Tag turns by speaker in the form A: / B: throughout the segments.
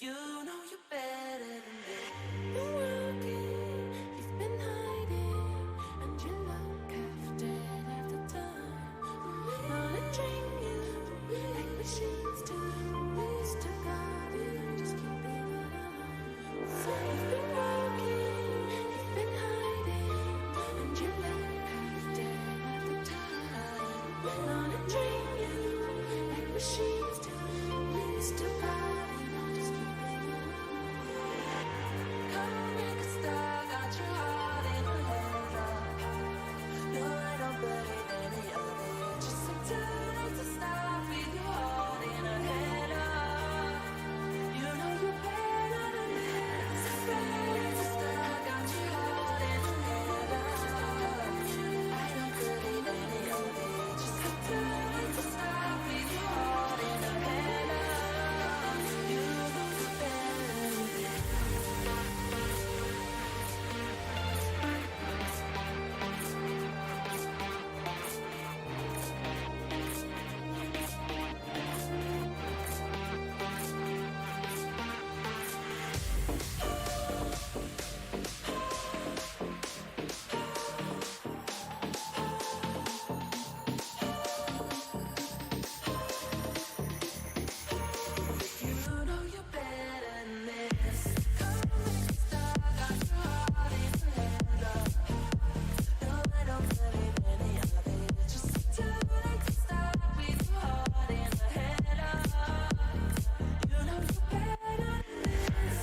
A: You know you're better than this. You're working, you've been hiding, and you look half dead half the time. Wanna drain you like machines do. Ways to God, and just keep it alive. So you've been working, you've been hiding, and you look half dead half the time. Wanna drain you like machines do. Ways to God, and just keep it alive. Come make a star, got your heart in a headlock. No, I don't believe any of it. Just so too late to stop with your heart in a headlock. You know you're better than this. Make a star, got your heart in a headlock. I don't believe any of it. Just so too late to stop with your heart in a headlock. You know you're better than this. You know you're better than this. Come make a star, got your heart in a headlock. No, I don't believe any of it. Just too late to stop with your heart in a headlock. You know you're better than this.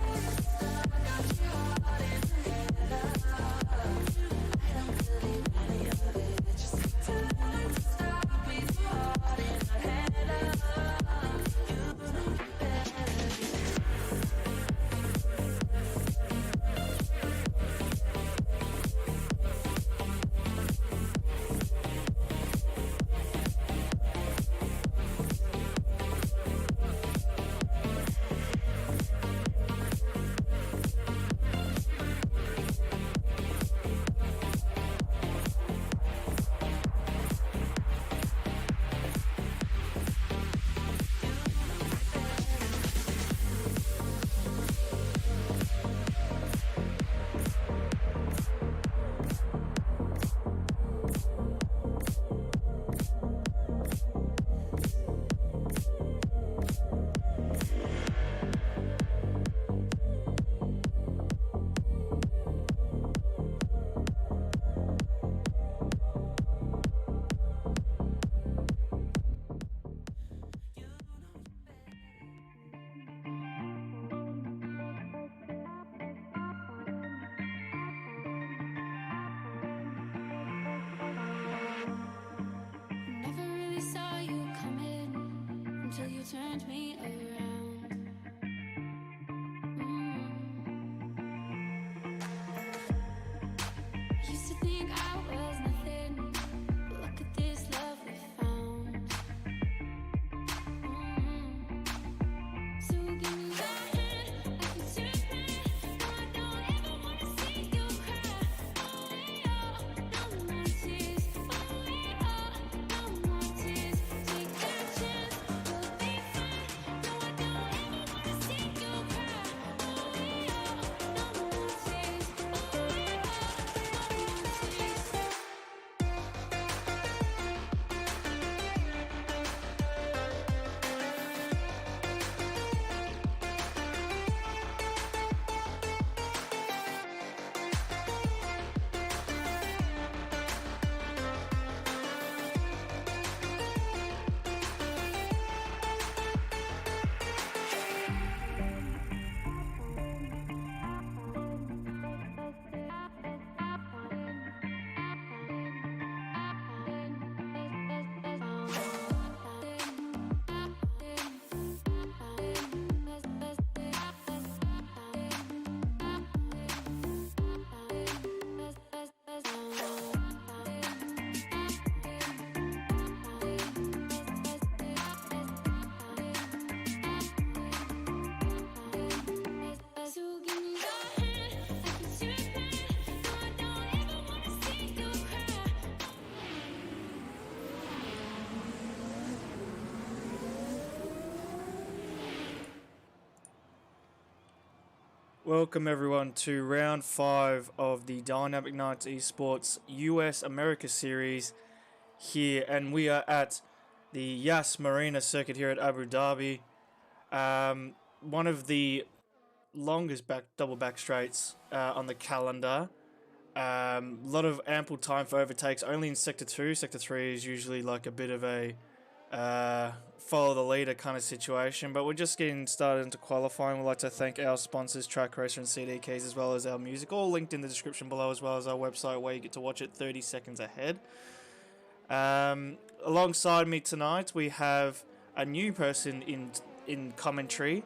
A: Make a star, got your heart in a headlock. I don't believe any of it. Just too late to stop with your heart in a headlock. You know you're better than this. Never really saw you coming until you turned me around. Used to think I was nothing, but look at this love we found. So give me that hand, I can turn back. No, I don't ever wanna see you cry. No more tears. No more tears. Take that chance, we'll be fine. No, I don't
B: Welcome everyone to round 5 of the Dynamic Nights Esports US America series here, and we are at the Yas Marina circuit here at Abu Dhabi. One of the longest double back straights on the calendar. A lot of ample time for overtakes, only in Sector 2. Sector 3 is usually like a bit of a follow the leader kind of situation, but we're just getting started into qualifying. We'd like to thank our sponsors, Track Racer and CD Keys, as well as our music, all linked in the description below, as well as our website where you get to watch it 30 seconds ahead. Alongside me tonight, we have a new person in commentary.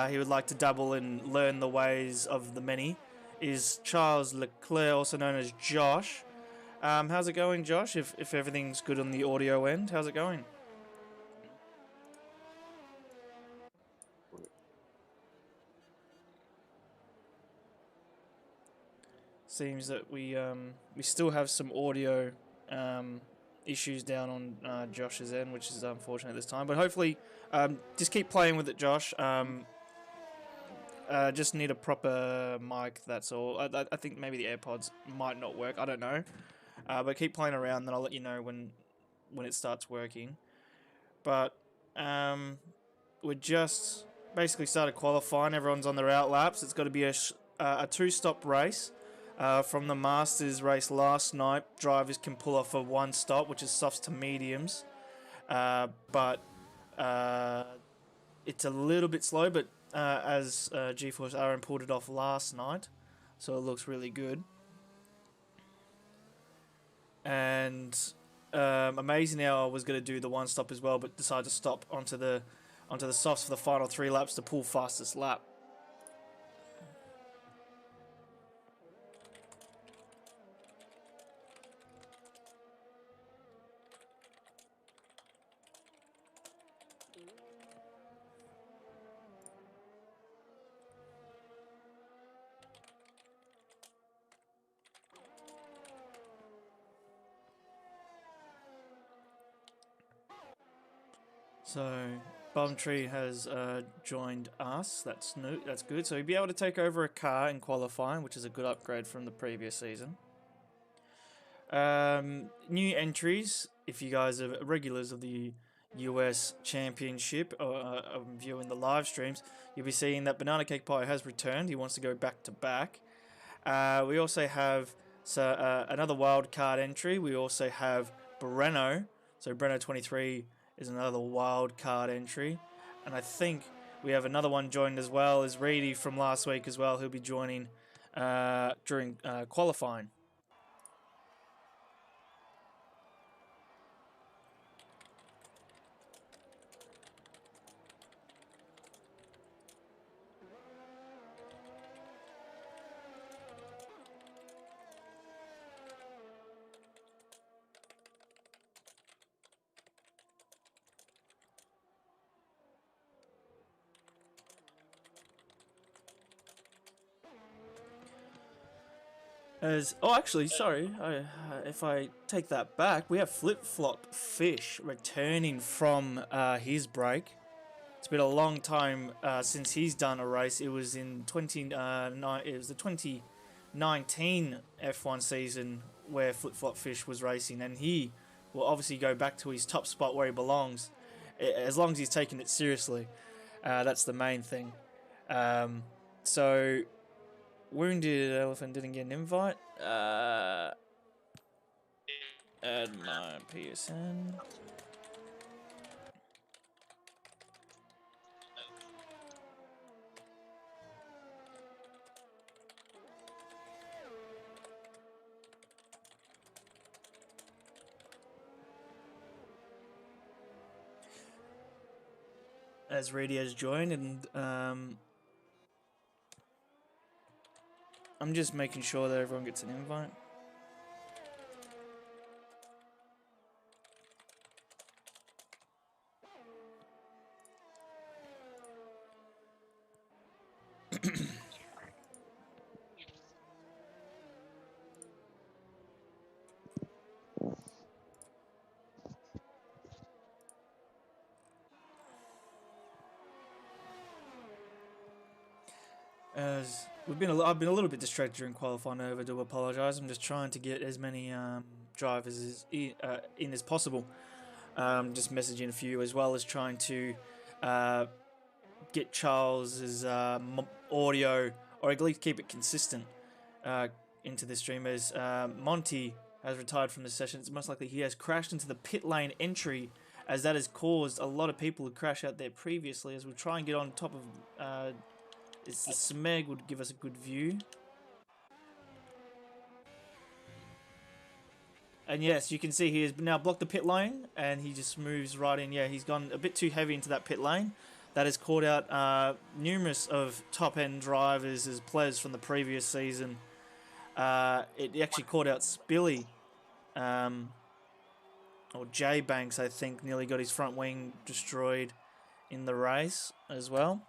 B: He would like to dabble and learn the ways of the many. Is Charles Leclerc, also known as Josh. How's it going, Josh? If everything's good on the audio end, how's it going? Seems that we still have some audio issues down on Josh's end, which is unfortunate this time. But hopefully, just keep playing with it, Josh. Just need a proper mic. That's all. I think maybe the AirPods might not work. I don't know. But keep playing around, then I'll let you know when it starts working. But we're just basically started qualifying. Everyone's on their out laps. It's got to be a two-stop race. From the Masters race last night, drivers can pull off a one stop, which is softs to mediums. But it's a little bit slow, but as GeForce RM pulled it off last night, so it looks really good. And Amazing Hour was going to do the one stop as well, but decided to stop onto the softs for the final 3 laps to pull fastest lap. So Bumtree has joined us. That's new. That's good. So he'll be able to take over a car in qualifying, which is a good upgrade from the previous season. New entries. If you guys are regulars of the US Championship or viewing the live streams, you'll be seeing that Banana Cake Pie has returned. He wants to go back to back. We also have another wild card entry. We also have Breno. So Breno 23 is another wild card entry, and I think we have another one joined as well as Reedy from last week as well. He'll be joining during qualifying. Actually, sorry, if I take that back, we have Flip Flop Fish returning from his break. It's been a long time since he's done a race. It was in it was the 2019 F1 season where Flip Flop Fish was racing, and he will obviously go back to his top spot where he belongs, as long as he's taking it seriously. That's the main thing. So. Wounded Elephant didn't get an invite. Add my PSN. As Reedy has joined, and I'm just making sure that everyone gets an invite. As I've been a little bit distracted during qualifying. I do apologise. I'm just trying to get as many drivers in as possible. Just messaging a few, as well as trying to get Charles's audio, or at least keep it consistent into the stream. As Monty has retired from the session, it's most likely he has crashed into the pit lane entry, as that has caused a lot of people to crash out there previously. As we'll try and get on top of it's the Smeg would give us a good view. And yes, you can see he has now blocked the pit lane, and he just moves right in. Yeah, he's gone a bit too heavy into that pit lane. That has caught out numerous of top-end drivers as players from the previous season. It actually caught out Spilly, or J Banks, I think, nearly got his front wing destroyed in the race as well.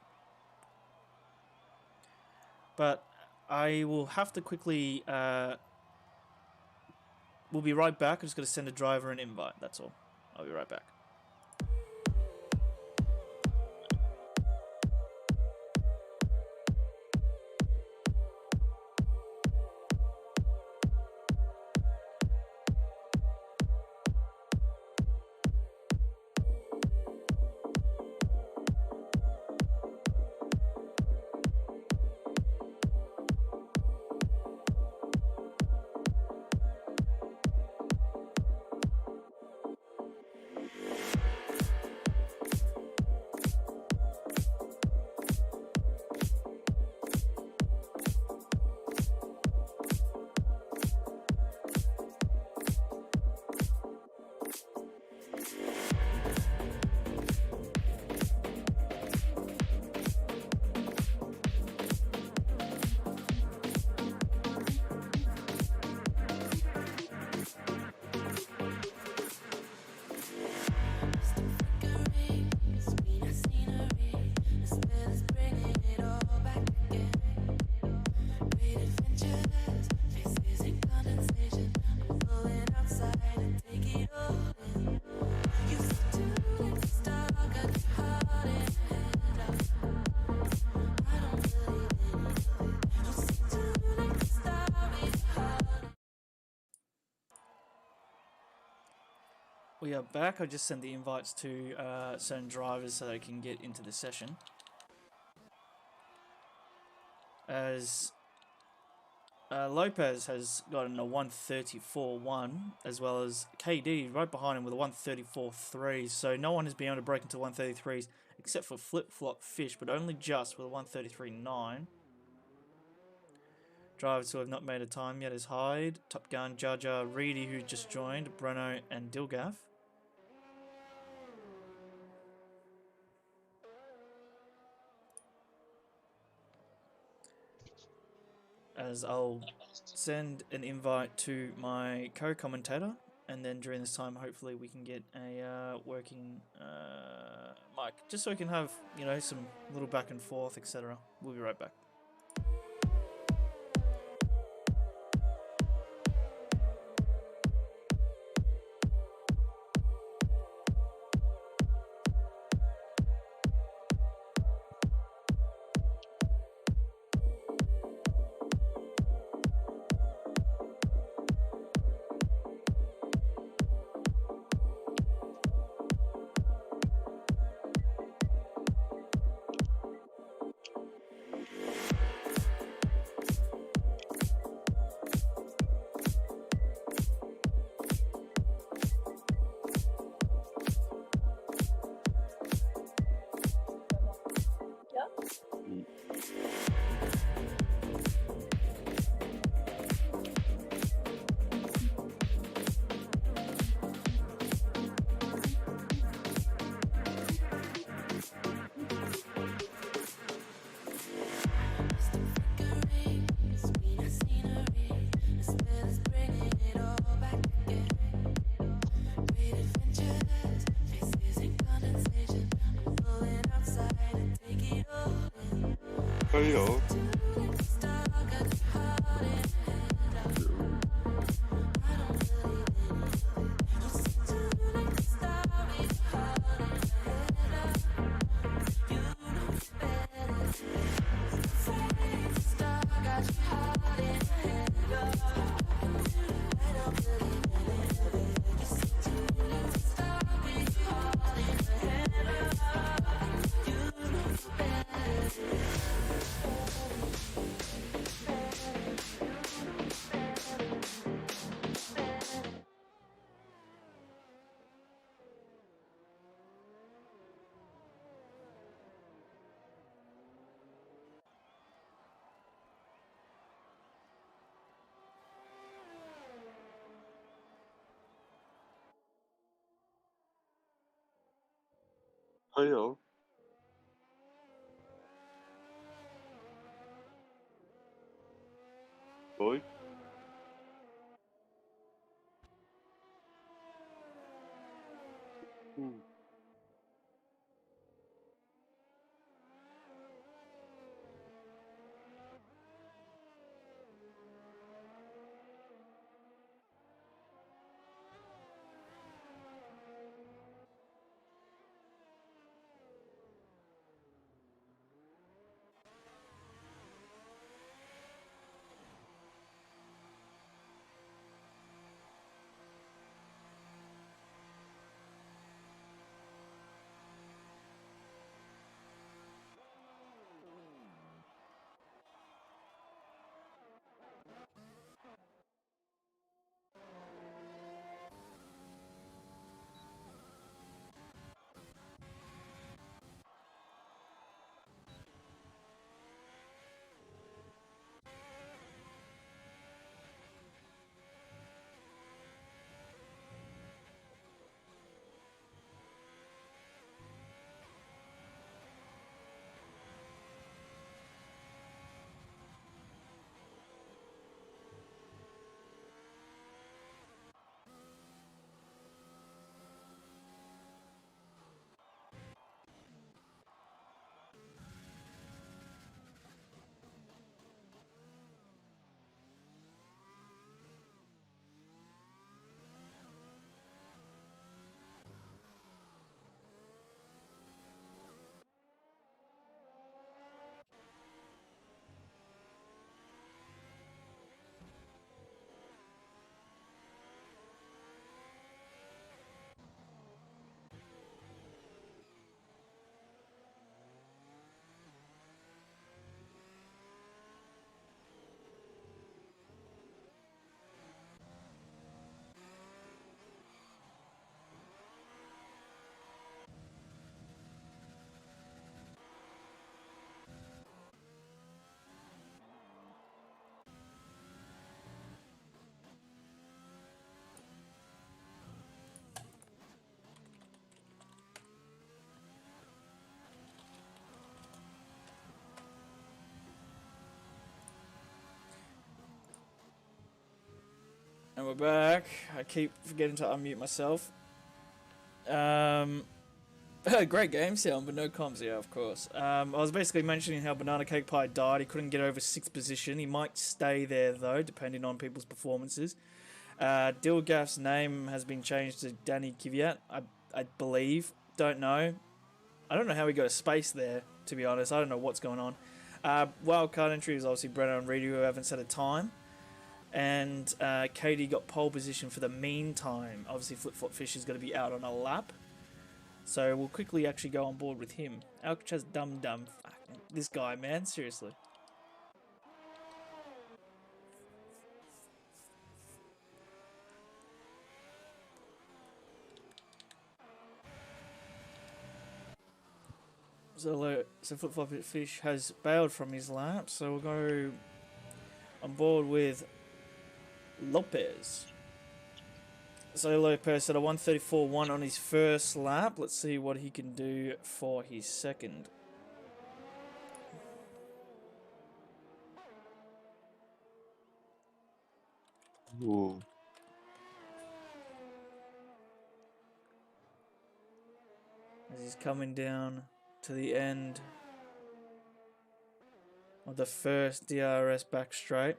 B: But I will have to quickly... we'll be right back. I'm just going to send a driver an invite. That's all. I'll be right back. We are back. I just sent the invites to certain drivers so they can get into the session. As Lopez has gotten a 134.1, as well as KD right behind him with a 134.3. So no one has been able to break into 133s except for Flip Flop Fish, but only just with a 133.9. Drivers who have not made a time yet is Hyde, Top Gun, Jar Jar, Reedy, who just joined, Breno, and Dilgaff. As I'll send an invite to my co-commentator, and then during this time, hopefully we can get a working mic, just so we can have, you know, some little back and forth, etc. We'll be right back.
C: Hello. Hello. Oi. Hmm.
B: And we're back. I keep forgetting to unmute myself. Um, great game sound, but no comms. Yeah, of course. I was basically mentioning how Banana Cake Pie died. He couldn't get over 6th position. He might stay there though, depending on people's performances. Dilgaf's name has been changed to Danny Kvyat, I believe. Don't know. I don't know how he got a space there, to be honest. I don't know what's going on. Wildcard entry is obviously Brenner and Reedy, who haven't set a time. And Katie got pole position for the meantime. Obviously, Flip-Flop Fish is going to be out on a lap. So we'll quickly actually go on board with him. Alcatraz Dum Dum. This guy, man. Seriously. So Flip-Flop Fish has bailed from his lap. So we'll go on board with Lopez. So Lopez at a 134.1 on his first lap. Let's see what he can do for his second.
C: Ooh.
B: As he's coming down to the end of the first DRS back straight.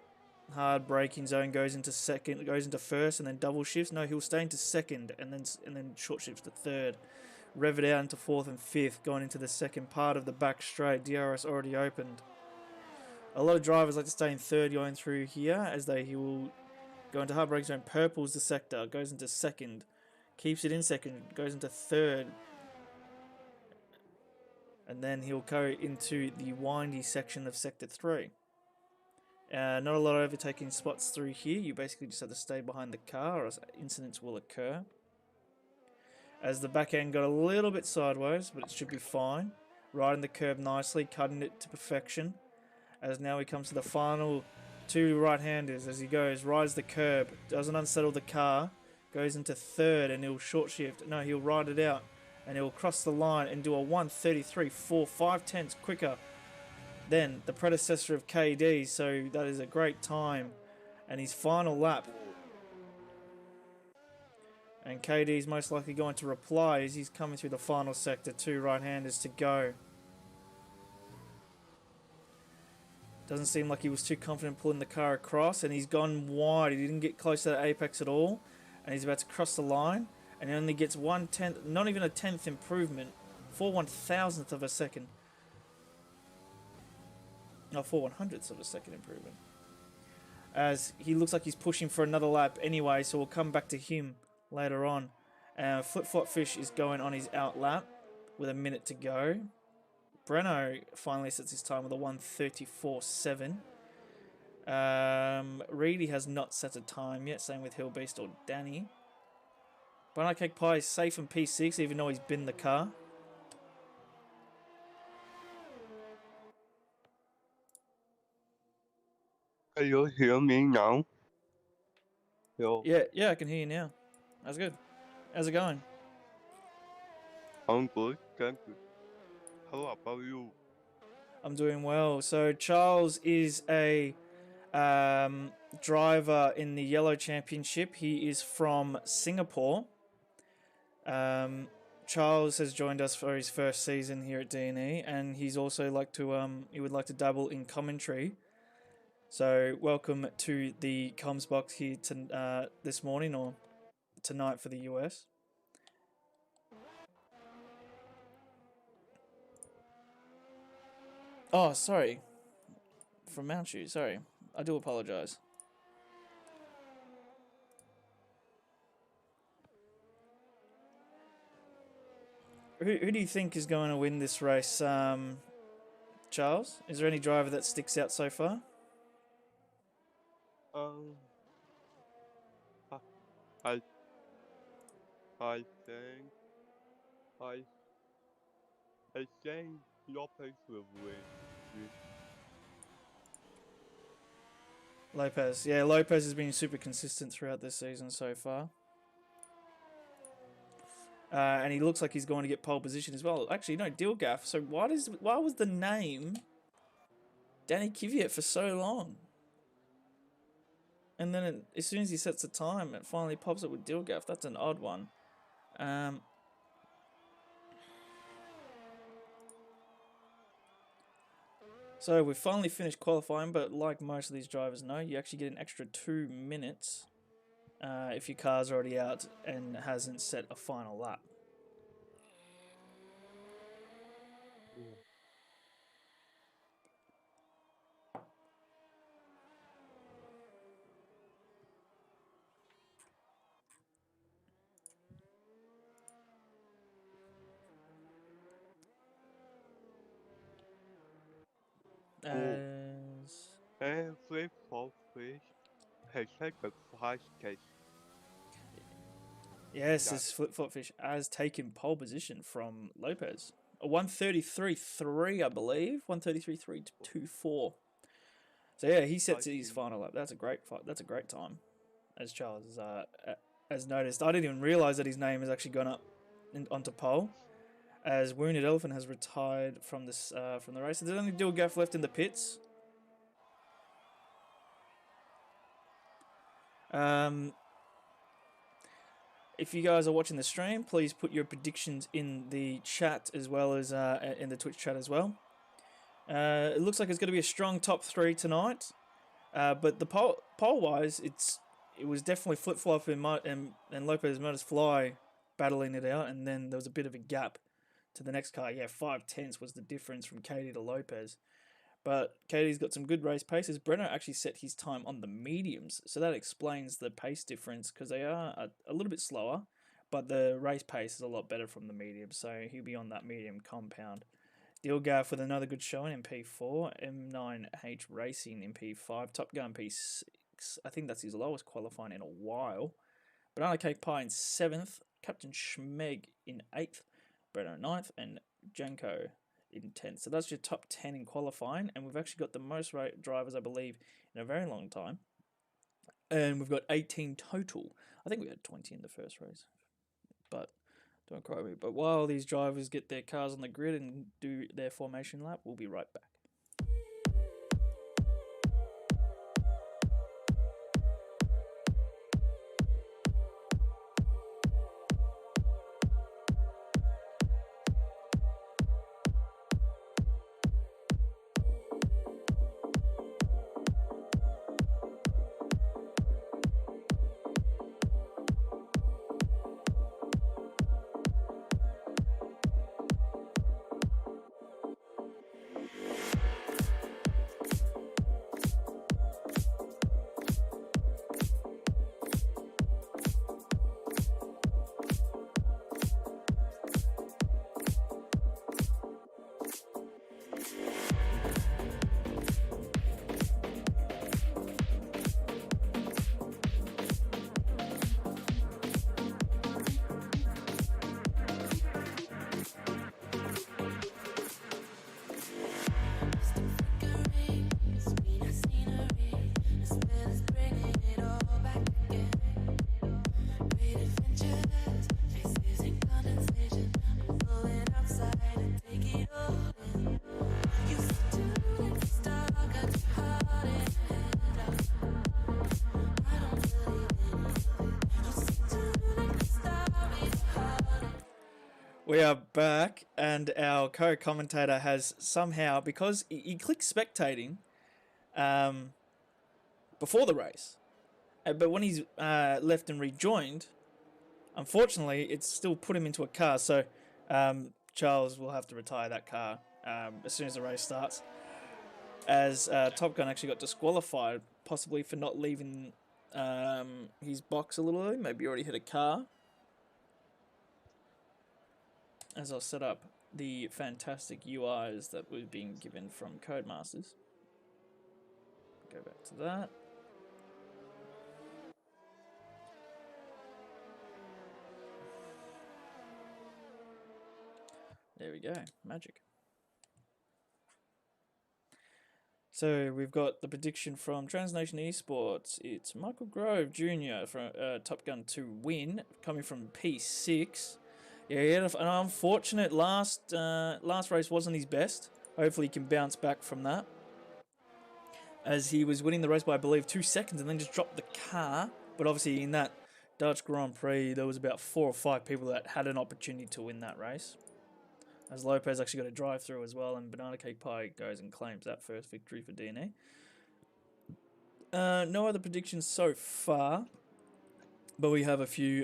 B: Hard braking zone, goes into second, goes into first, and then double shifts. No, he'll stay into second, and then short shifts to third. Rev it out into fourth and fifth, going into the second part of the back straight. DRS already opened. A lot of drivers like to stay in third going through here, as he will go into hard braking zone. Purple's the sector, goes into second, keeps it in second, goes into third, and then he'll go into the windy section of sector 3. Not a lot of overtaking spots through here. You basically just have to stay behind the car or else incidents will occur. As the back end got a little bit sideways, but it should be fine. Riding the curb nicely, cutting it to perfection. As now he comes to the final two right-handers as he goes, rides the curb, doesn't unsettle the car, goes into third and he'll short shift. No, he'll ride it out and he'll cross the line and do a 1:33.4, 5/10 quicker than the predecessor of KD. So that is a great time, and his final lap. And KD is most likely going to reply as he's coming through the final sector. 2 right-handers to go. Doesn't seem like he was too confident pulling the car across, and he's gone wide. He didn't get close to the apex at all, and he's about to cross the line, and he only gets 1/10, not even a 10th improvement, 4/1000th of a second. No, 4/100ths of a second improvement. As he looks like he's pushing for another lap anyway, so we'll come back to him later on. Flip-flop fish is going on his out lap with a minute to go. Breno finally sets his time with a 1:34.7. Reedy has not set a time yet, same with Hillbeast or Danny. Banana Cake Pie is safe in P6 even though he's binned the car.
C: Can you hear me now? Yo,
B: Yeah, I can hear you now. That's good. How's it going?
C: I'm good, thank you. How about you?
B: I'm doing well. So Charles is a driver in the Yellow Championship. He is from Singapore. Charles has joined us for his first season here at DNE, and he's also he would like to dabble in commentary. So welcome to the comms box here this morning or tonight for the US. Oh, sorry. From Mount Shoe, sorry. I do apologise. Who do you think is going to win this race, Charles? Is there any driver that sticks out so far?
C: I think I think Lopez will win.
B: Lopez. Yeah, Lopez has been super consistent throughout this season so far. And he looks like he's going to get pole position as well. Actually, no, Dilgaff. So why was the name Danny Kvyat for so long? And then as soon as he sets the time, it finally pops up with Dilgaff. That's an odd one. So we've finally finished qualifying, but like most of these drivers know, you actually get an extra 2 minutes if your car's already out and hasn't set a final lap.
C: Every fourth fish has had a fast case.
B: Yes, this flip-flop fish has taken pole position from Lopez. A 1:33.3, I believe. 1:33.324. So yeah, he sets his final lap. That's a great time, as Charles has noticed. I didn't even realise that his name has actually gone up onto pole, as Wounded Elephant has retired from this from the race. There's only Dilgaff left in the pits. If you guys are watching the stream, please put your predictions in the chat as well as in the Twitch chat as well. It looks like it's going to be a strong top 3 tonight, but the pole-wise, it was definitely flip-flop and Lopez Motors Fly battling it out, and then there was a bit of a gap to the next car. Yeah, 5/10 was the difference from Katie to Lopez. But Katie's got some good race paces. Breno actually set his time on the mediums, so that explains the pace difference because they are a little bit slower, but the race pace is a lot better from the mediums, so he'll be on that medium compound. Dilgaff with another good showing in P4, M9H Racing in P5, Top Gun P6. I think that's his lowest qualifying in a while. Banana Cake Pie in 7th, Captain Schmeg in 8th, Breno 9th, and Janko in 10th. So that's your top 10 in qualifying, and we've actually got the most drivers, I believe, in a very long time. And we've got 18 total. I think we had 20 in the first race, but Don't quote me. But while these drivers get their cars on the grid and do their formation lap, we'll be right back. We are back, and our co-commentator has somehow, because he clicked spectating before the race, but when he's left and rejoined, unfortunately, it's still put him into a car. So Charles will have to retire that car as soon as the race starts, as Top Gun actually got disqualified, possibly for not leaving his box a little early. Maybe he already hit a car. As I'll set up the fantastic UIs that were being given from Codemasters. Go back to that. There we go, magic. So we've got the prediction from Transnation Esports. It's Michael Grove Jr. from Top Gun to win, coming from P6. Yeah, he had an unfortunate last race wasn't his best. Hopefully he can bounce back from that, as he was winning the race by, I believe, 2 seconds and then just dropped the car. But obviously in that Dutch Grand Prix, there was about 4 or 5 people that had an opportunity to win that race, as Lopez actually got a drive through as well, and Banana Cake Pie goes and claims that first victory for DNE. No other predictions so far, but we have a few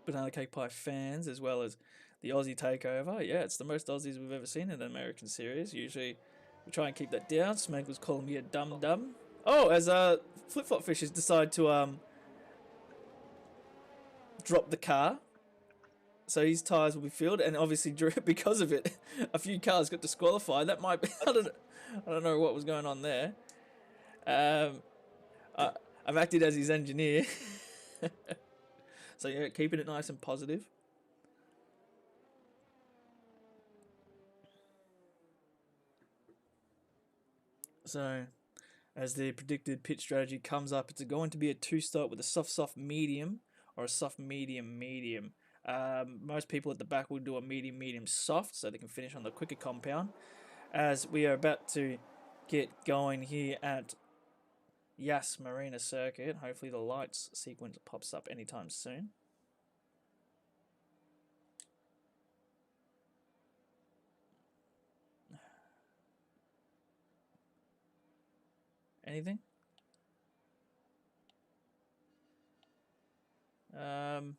B: Banana Cake Pie fans, as well as the Aussie takeover. Yeah, it's the most Aussies we've ever seen in an American series. Usually we try and keep that down. Smeg was calling me a dum-dum. Oh, as Flip-Flop Fishers decide to drop the car, so his tyres will be filled, and obviously because of it, a few cars got disqualified. That might be, I don't know what was going on there. I've acted as his engineer. So yeah, keeping it nice and positive. So, as the predicted pit strategy comes up, it's going to be a 2-stop with a soft medium, or a soft medium. Most people at the back will do a medium soft, so they can finish on the quicker compound. As we are about to get going here at Yas Marina Circuit. Hopefully the lights sequence pops up anytime soon. Anything? Not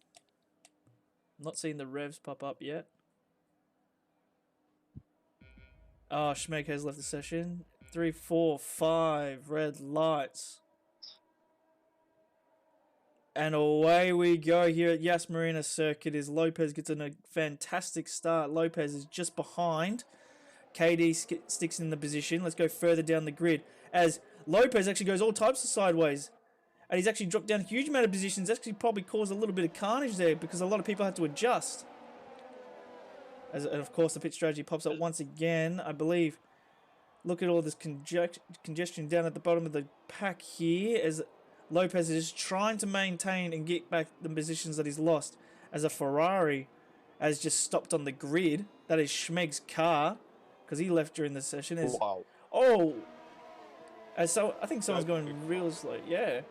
B: seeing the revs pop up yet. Oh, Schmeck has left the session. 3, 4, 5 red lights. And away we go here at Yas Marina Circuit, as Lopez gets in a fantastic start. Lopez is just behind. KD sticks in the position. Let's go further down the grid, as Lopez actually goes all types of sideways. And he's actually dropped down a huge amount of positions. Actually probably caused a little bit of carnage there, because a lot of people had to adjust. And of course the pit strategy pops up once again, I believe. Look at all this congestion down at the bottom of the pack here, as Lopez is trying to maintain and get back the positions that he's lost, as a Ferrari has just stopped on the grid. That is Schmeg's car, because he left during the session.
C: Wow.
B: Oh, so I think someone's
C: That's
B: going
C: big
B: real
C: time.
B: slow. Yeah,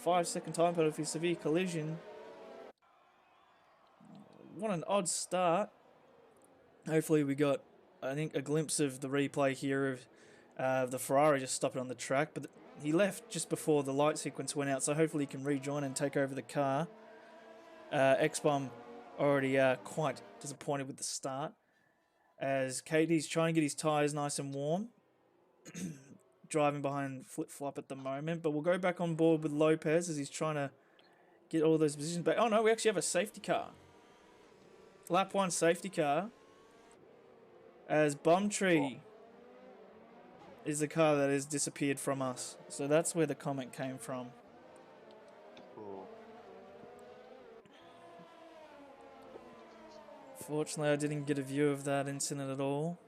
B: 5-second time penalty, severe collision. What an odd start. Hopefully we got, I think, a glimpse of the replay here of the Ferrari just stopping on the track, but he left just before the light sequence went out, so hopefully he can rejoin and take over the car. X-Bomb already quite disappointed with the start, as Katie's trying to get his tyres nice and warm. Driving behind Flip-Flop at the moment, but we'll go back on board with Lopez as he's trying to get all those positions back. Oh no, we actually have a safety car. Lap 1 safety car, as Bombtree is the car that has disappeared from us. So that's where the comment came from.
C: Oh.
B: Fortunately, I didn't get a view of that incident at all.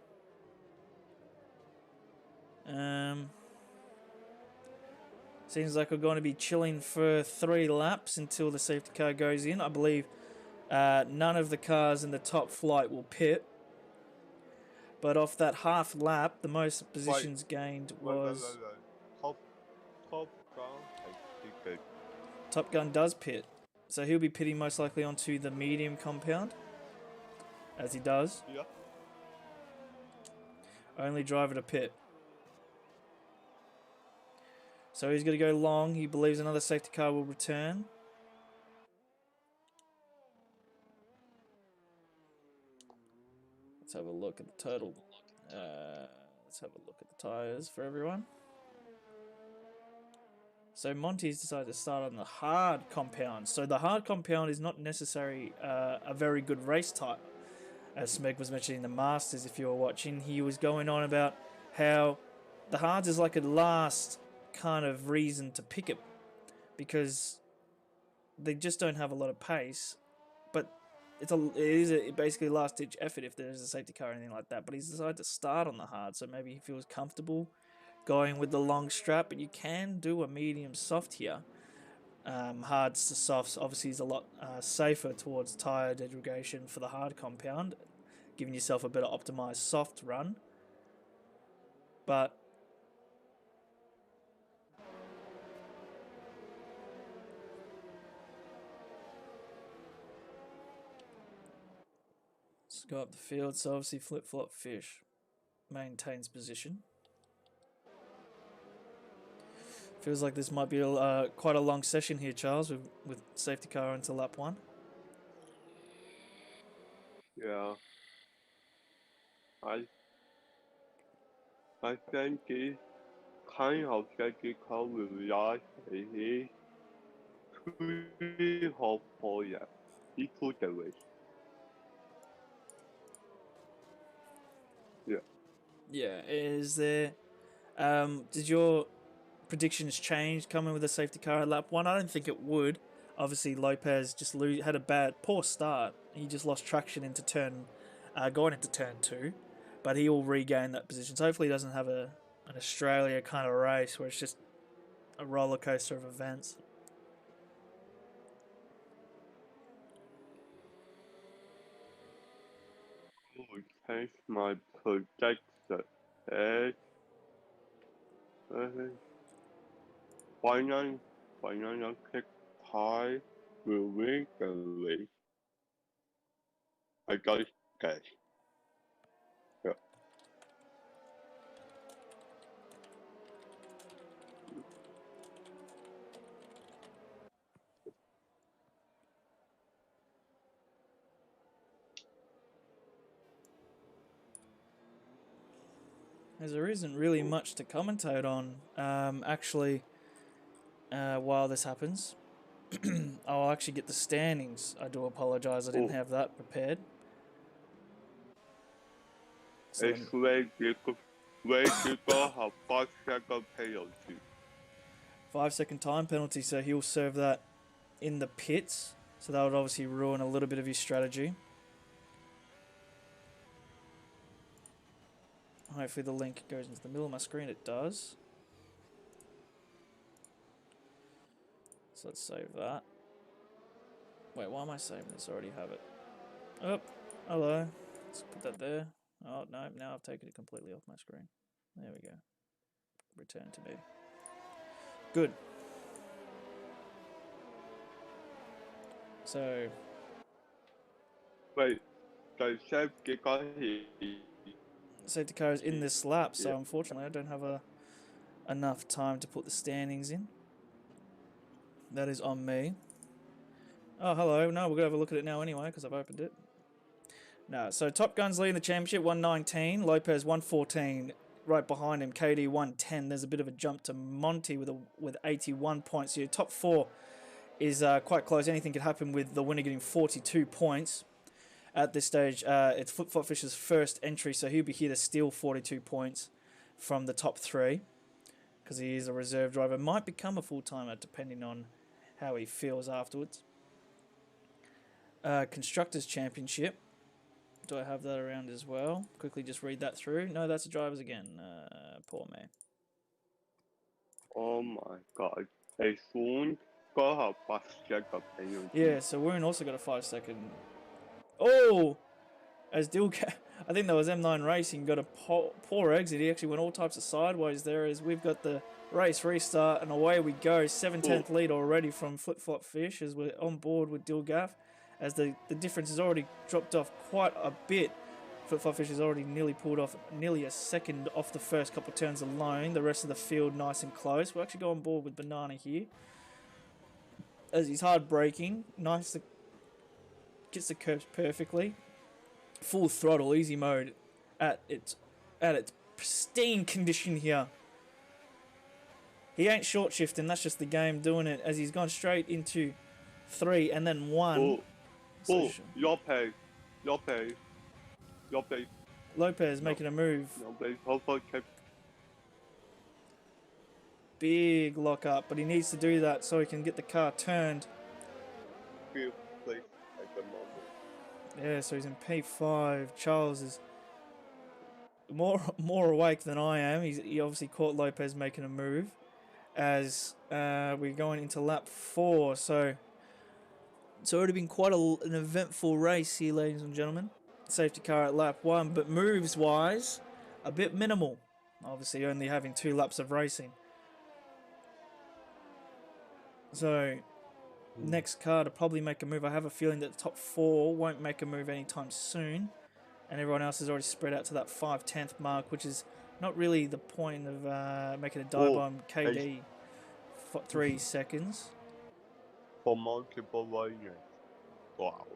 B: Seems like we're going to be chilling for 3 laps until the safety car goes in. I believe none of the cars in the top flight will pit. But off that half lap, the most positions gained was...
C: Top Gun, I think that
B: Top Gun does pit. So he'll be pitting most likely onto the medium compound, as he does.
C: yeah.
B: Only driver to pit. So he's going to go long. He believes another safety car will return. Let's have a look at the total. Let's have a look at the tyres for everyone. So Monty's decided to start on the hard compound. So the hard compound is not necessarily a very good race type. As Smeg was mentioning the Masters, if you were watching, he was going on about how the hards is like a last kind of reason to pick it, because they just don't have a lot of pace. But it is basically a last ditch effort if there's a safety car or anything like that. But he's decided to start on the hard, so maybe he feels comfortable going with the long strap. But you can do a medium soft here. Hards to softs obviously is a lot safer towards tyre degradation for the hard compound, giving yourself a better optimized soft run. But let's go up the field. So obviously Flip-Flop Fish maintains position. Feels like this might be quite a long session here, Charles, with safety car into lap 1.
C: Yeah. I think this kind of safety car will last at least 3 or 4 years into the race. Yeah.
B: Yeah, is there... did your predictions change coming with a safety car at lap 1? I don't think it would. Obviously, Lopez just had a poor start. He just lost traction into going into turn 2. But he will regain that position. So hopefully he doesn't have an Australia kind of race where it's just a roller coaster of events.
C: I will change my projection as final kick time will win the race. I just guess. Yeah.
B: There isn't really much to commentate on, actually, while this happens. I'll actually get the standings. I do apologise, I didn't have that prepared. So
C: It's way to go have 5-second penalty.
B: 5-second time penalty, so he'll serve that in the pits. So that would obviously ruin a little bit of his strategy. Hopefully the link goes into the middle of my screen. It does. So let's save that. Wait, why am I saving this? I already have it. Oh, hello. Let's put that there. Oh, no, now I've taken it completely off my screen. There we go. Return to me. Good. So,
C: Wait, the safety car
B: safety car is in this lap, so
C: Yeah.
B: unfortunately I don't have enough time to put the standings in. That is on me. Oh, hello. No, we're going to have a look at it now anyway, because I've opened it. No, so Top Gun's leading the championship, 119. Lopez, 114. Right behind him, KD, 110. There's a bit of a jump to Monty with 81 points. So your top four is quite close. Anything could happen with the winner getting 42 points. At this stage, it's Flip Flop Fish's first entry, so he'll be here to steal 42 points from the top three, because he is a reserve driver. Might become a full-timer depending on how he feels afterwards. Constructors Championship. Do I have that around as well? Quickly just read that through. No, that's the drivers again. Poor man.
C: Oh my god. They soon got a 5-second penalty.
B: Yeah, so Woon also got a 5-second. Oh! As Dilka, I think that was M9 Racing, got a poor exit. He actually went all types of sideways there, as we've got the race restart, and away we go. 7/10 lead already from Flip Flop Fish, as we're on board with Dilgaff, as the difference has already dropped off quite a bit. Flip Flop Fish has already nearly pulled off nearly a second off the first couple of turns alone. The rest of the field nice and close. We'll actually go on board with Banana here, as he's hard braking. Nice, gets the curves perfectly. Full throttle, easy mode, at its pristine condition here. He ain't short shifting, that's just the game doing it, as he's gone straight into 3 and then 1.
C: Lopez.
B: Lopez making a move.
C: Hopefully kept
B: Big lock up, but he needs to do that so he can get the car turned.
C: fifth place at the moment.
B: Yeah, so he's in P5. Charles is more awake than I am. He obviously caught Lopez making a move, as we're going into lap 4. So it's already been quite an eventful race here, ladies and gentlemen. Safety car at lap 1, but moves wise, a bit minimal. Obviously only having 2 laps of racing. So next car to probably make a move. I have a feeling that the top 4 won't make a move anytime soon, and everyone else is already spread out to that 5/10 mark, which is not really the point of making a dive on KD. 3 seconds.
C: For multiple riders. Wow.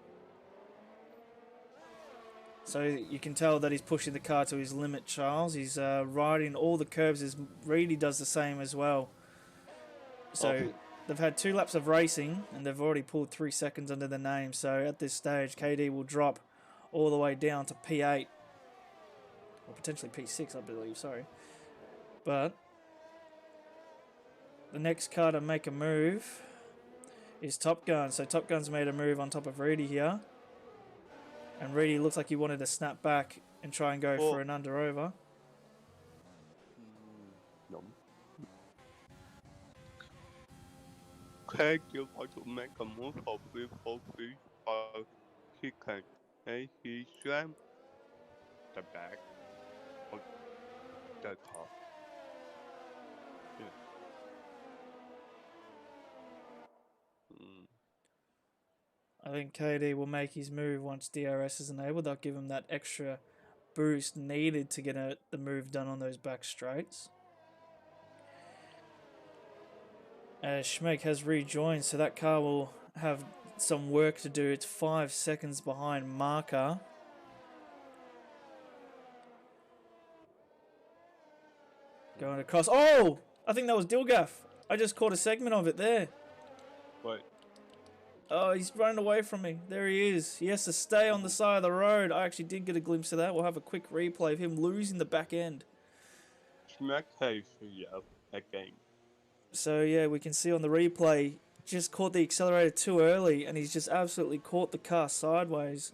B: So you can tell that he's pushing the car to his limit, Charles. He's riding all the curves, as Reedy does the same as well. So they've had 2 laps of racing, and they've already pulled 3 seconds under the name. So at this stage, KD will drop all the way down to P8. Or potentially P6, I believe, sorry. But the next car to make a move is Top Gun. So Top Gun's made a move on top of Reedy here. And Reedy looks like he wanted to snap back and try and go for an under-over.
C: No. Craig, you want to make a move for 3-4-3 he can, and he slammed the back of the car. Yeah.
B: I think KD will make his move once DRS is enabled. They'll give him that extra boost needed to get the move done on those back straights. Schmeck has rejoined, so that car will have some work to do. It's 5 seconds behind Marker. Going across. Oh! I think that was Dilgaff. I just caught a segment of it there.
C: Wait.
B: Oh, he's running away from me. There he is. He has to stay on the side of the road. I actually did get a glimpse of that. We'll have a quick replay of him losing the back end.
C: Smack case, yeah, again.
B: So, yeah, we can see on the replay, just caught the accelerator too early, and he's just absolutely caught the car sideways.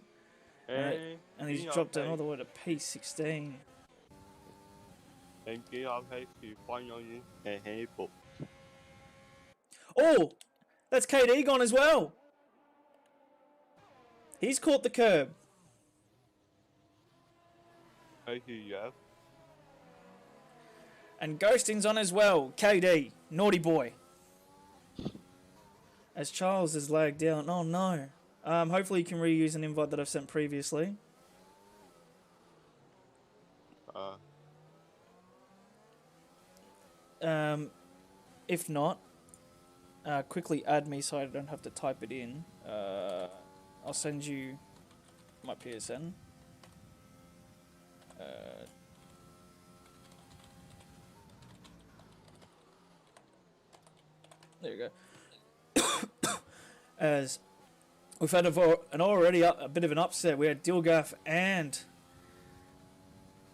B: And he's dropped down all the way to P16.
C: And DRS is finally enabled.
B: Oh! That's KD gone as well. He's caught the curb.
C: ATF.
B: And Ghosting's on as well. KD, naughty boy. As Charles is lagged down. Oh no. Hopefully you can reuse an invite that I've sent previously. If not, quickly add me so I don't have to type it in. I'll send you my PSN. There you go. As we've had a bit of an upset. We had Dilgaf and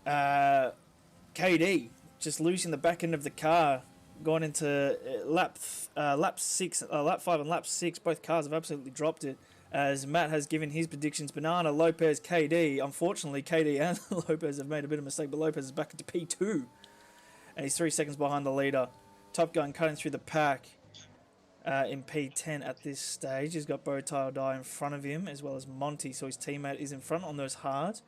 B: KD just losing the back end of the car, going into lap 5 and lap 6. Both cars have absolutely dropped it. As Matt has given his predictions, Banana, Lopez, KD. Unfortunately, KD and Lopez have made a bit of a mistake, but Lopez is back into P2. And he's 3 seconds behind the leader. Top Gun cutting through the pack in P10 at this stage. He's got Bowtie or Die in front of him, as well as Monty, so his teammate is in front on those hard.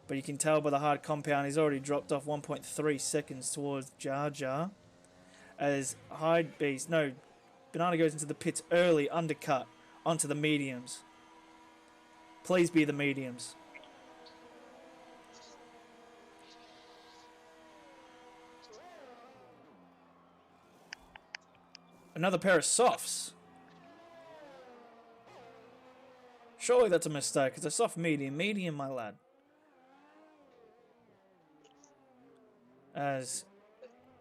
B: But you can tell by the hard compound, he's already dropped off 1.3 seconds towards Jar Jar. As Banana goes into the pits early, undercut onto the mediums. Please be the mediums. Another pair of softs. Surely that's a mistake. It's a soft medium. Medium, my lad. As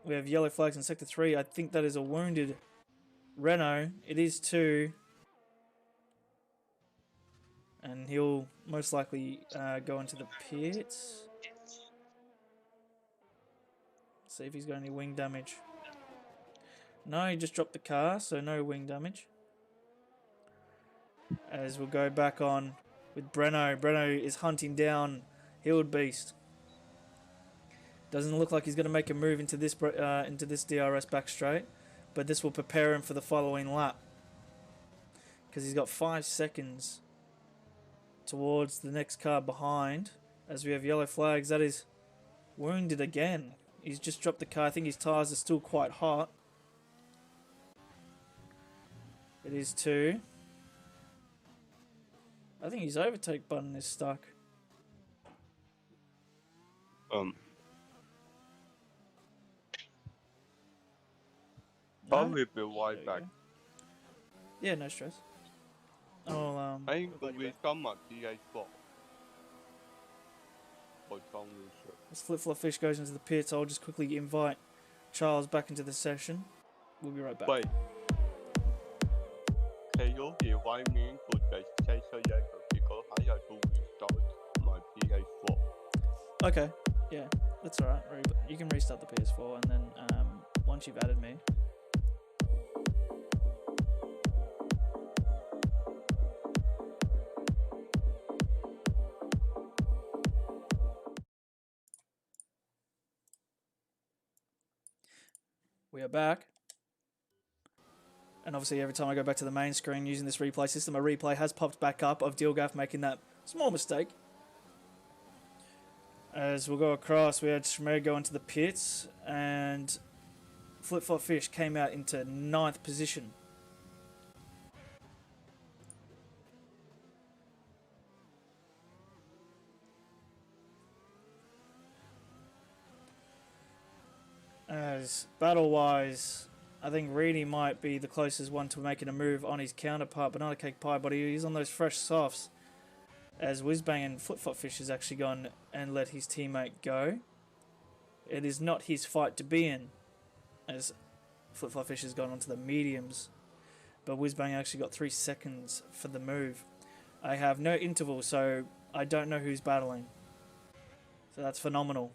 B: we have yellow flags in Sector 3. I think that is a wounded Renault. It is 2. And he'll most likely go into the pits. See if he's got any wing damage. No, he just dropped the car, so no wing damage. As we'll go back on with Breno. Breno is hunting down Healed Beast. Doesn't look like he's going to make a move into this DRS back straight, but this will prepare him for the following lap. Because he's got 5 seconds towards the next car behind. As we have yellow flags, that is wounded again. He's just dropped the car. I think his tyres are still quite hot. It is 2. I think his overtake button is stuck.
C: Probably be right back.
B: Yeah, no stress. Oh,
C: I think we come at PS4.
B: as Flip-Flop Fish goes into the pits, I'll just quickly invite Charles back into the session. We'll be right back.
C: Wait. Can you invite me to the session yet? Because I have to restart my PS4.
B: Okay, yeah, that's alright. You can restart the PS4 and then once you've added me. We are back. And obviously every time I go back to the main screen using this replay system, a replay has popped back up of Dilgaf making that small mistake. As we'll go across, we had Shmer go into the pits, and Flip-Flop Fish came out into 9th position. As battle-wise, I think Reedy might be the closest one to making a move on his counterpart, Banana Cake Pie, but he's on those fresh softs. As Whizbang and Flip-Flop Fish has actually gone and let his teammate go. It is not his fight to be in, as Flip-Flop Fish has gone onto the mediums. But Whizbang actually got 3 seconds for the move. I have no interval, so I don't know who's battling. So that's phenomenal.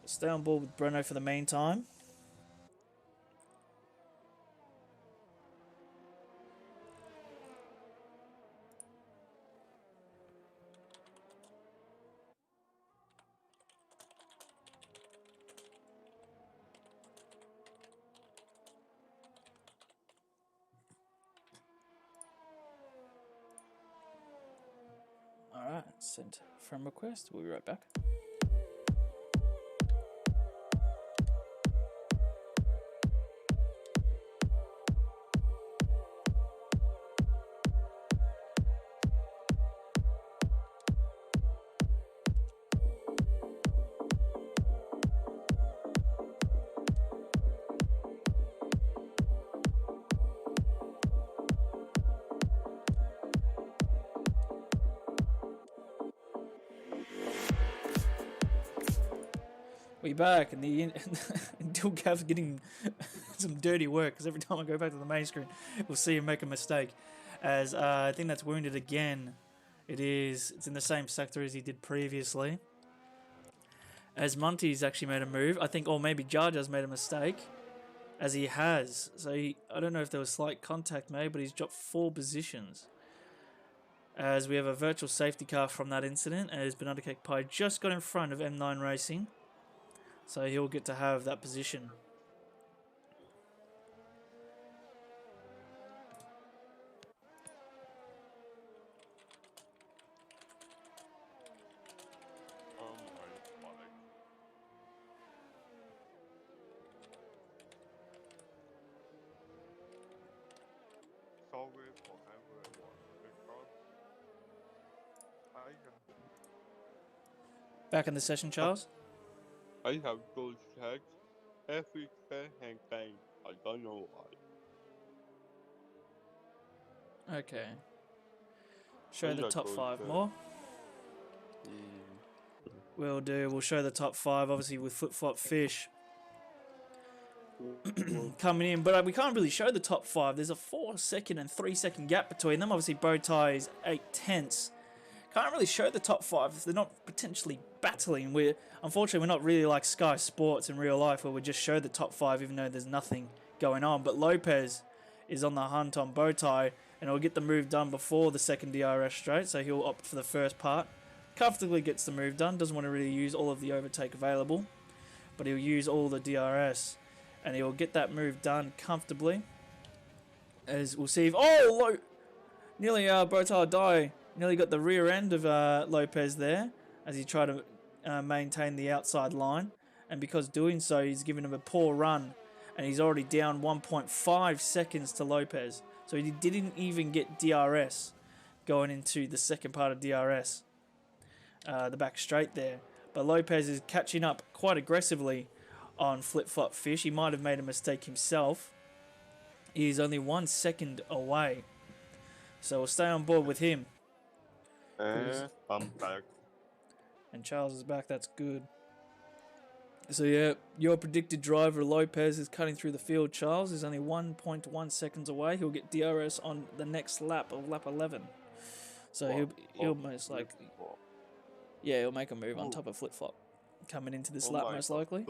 B: Stay on board with Breno for the meantime. Alright, sent from request. We'll be right back. We back, and the Dilgav's getting some dirty work because every time I go back to the main screen, we'll see him make a mistake. As I think that's wounded again. It's in the same sector as he did previously. As Monty's actually made a move, I think, or maybe Jar Jar's made a mistake, as he has. So I don't know if there was slight contact made, but he's dropped 4 positions. As we have a virtual safety car from that incident, as Banana Cake Pie just got in front of M9 Racing. So he'll get to have that position.
C: Sorry for everyone because I
B: Back in the session, Charles.
C: I have to check every second game. I don't know why.
B: Okay. Show
C: I
B: the
C: got
B: top
C: those
B: 5
C: there.
B: more. We'll do. We'll show the top 5, obviously, with Flip Flop Fish coming in. But we can't really show the top 5. There's a 4-second and 3-second gap between them. Obviously, Bowtie is 8/10. Can't really show the top 5 if they're not potentially battling. Unfortunately, we're not really like Sky Sports in real life where we just show the top 5 even though there's nothing going on. But Lopez is on the hunt on Bowtie, and he'll get the move done before the second DRS straight, so he'll opt for the first part. Comfortably gets the move done, doesn't want to really use all of the overtake available, but he'll use all the DRS, and he'll get that move done comfortably. As we'll see if... Nearly Bowtie die. Nearly got the rear end of Lopez there as he tried to maintain the outside line, and because doing so he's given him a poor run, and he's already down 1.5 seconds to Lopez, so he didn't even get DRS going into the second part of DRS, the back straight there. But Lopez is catching up quite aggressively on Flip Flop Fish. He might have made a mistake himself. He is only 1 second away, so we'll stay on board with him.
C: And I'm back.
B: And Charles is back, that's good. So yeah, your predicted driver Lopez is cutting through the field. Charles is only 1.1 seconds away. He'll get DRS on the next lap of lap 11. So he'll most likely... Yeah, he'll make a move on top of Flip Flop. Coming into this lap most likely.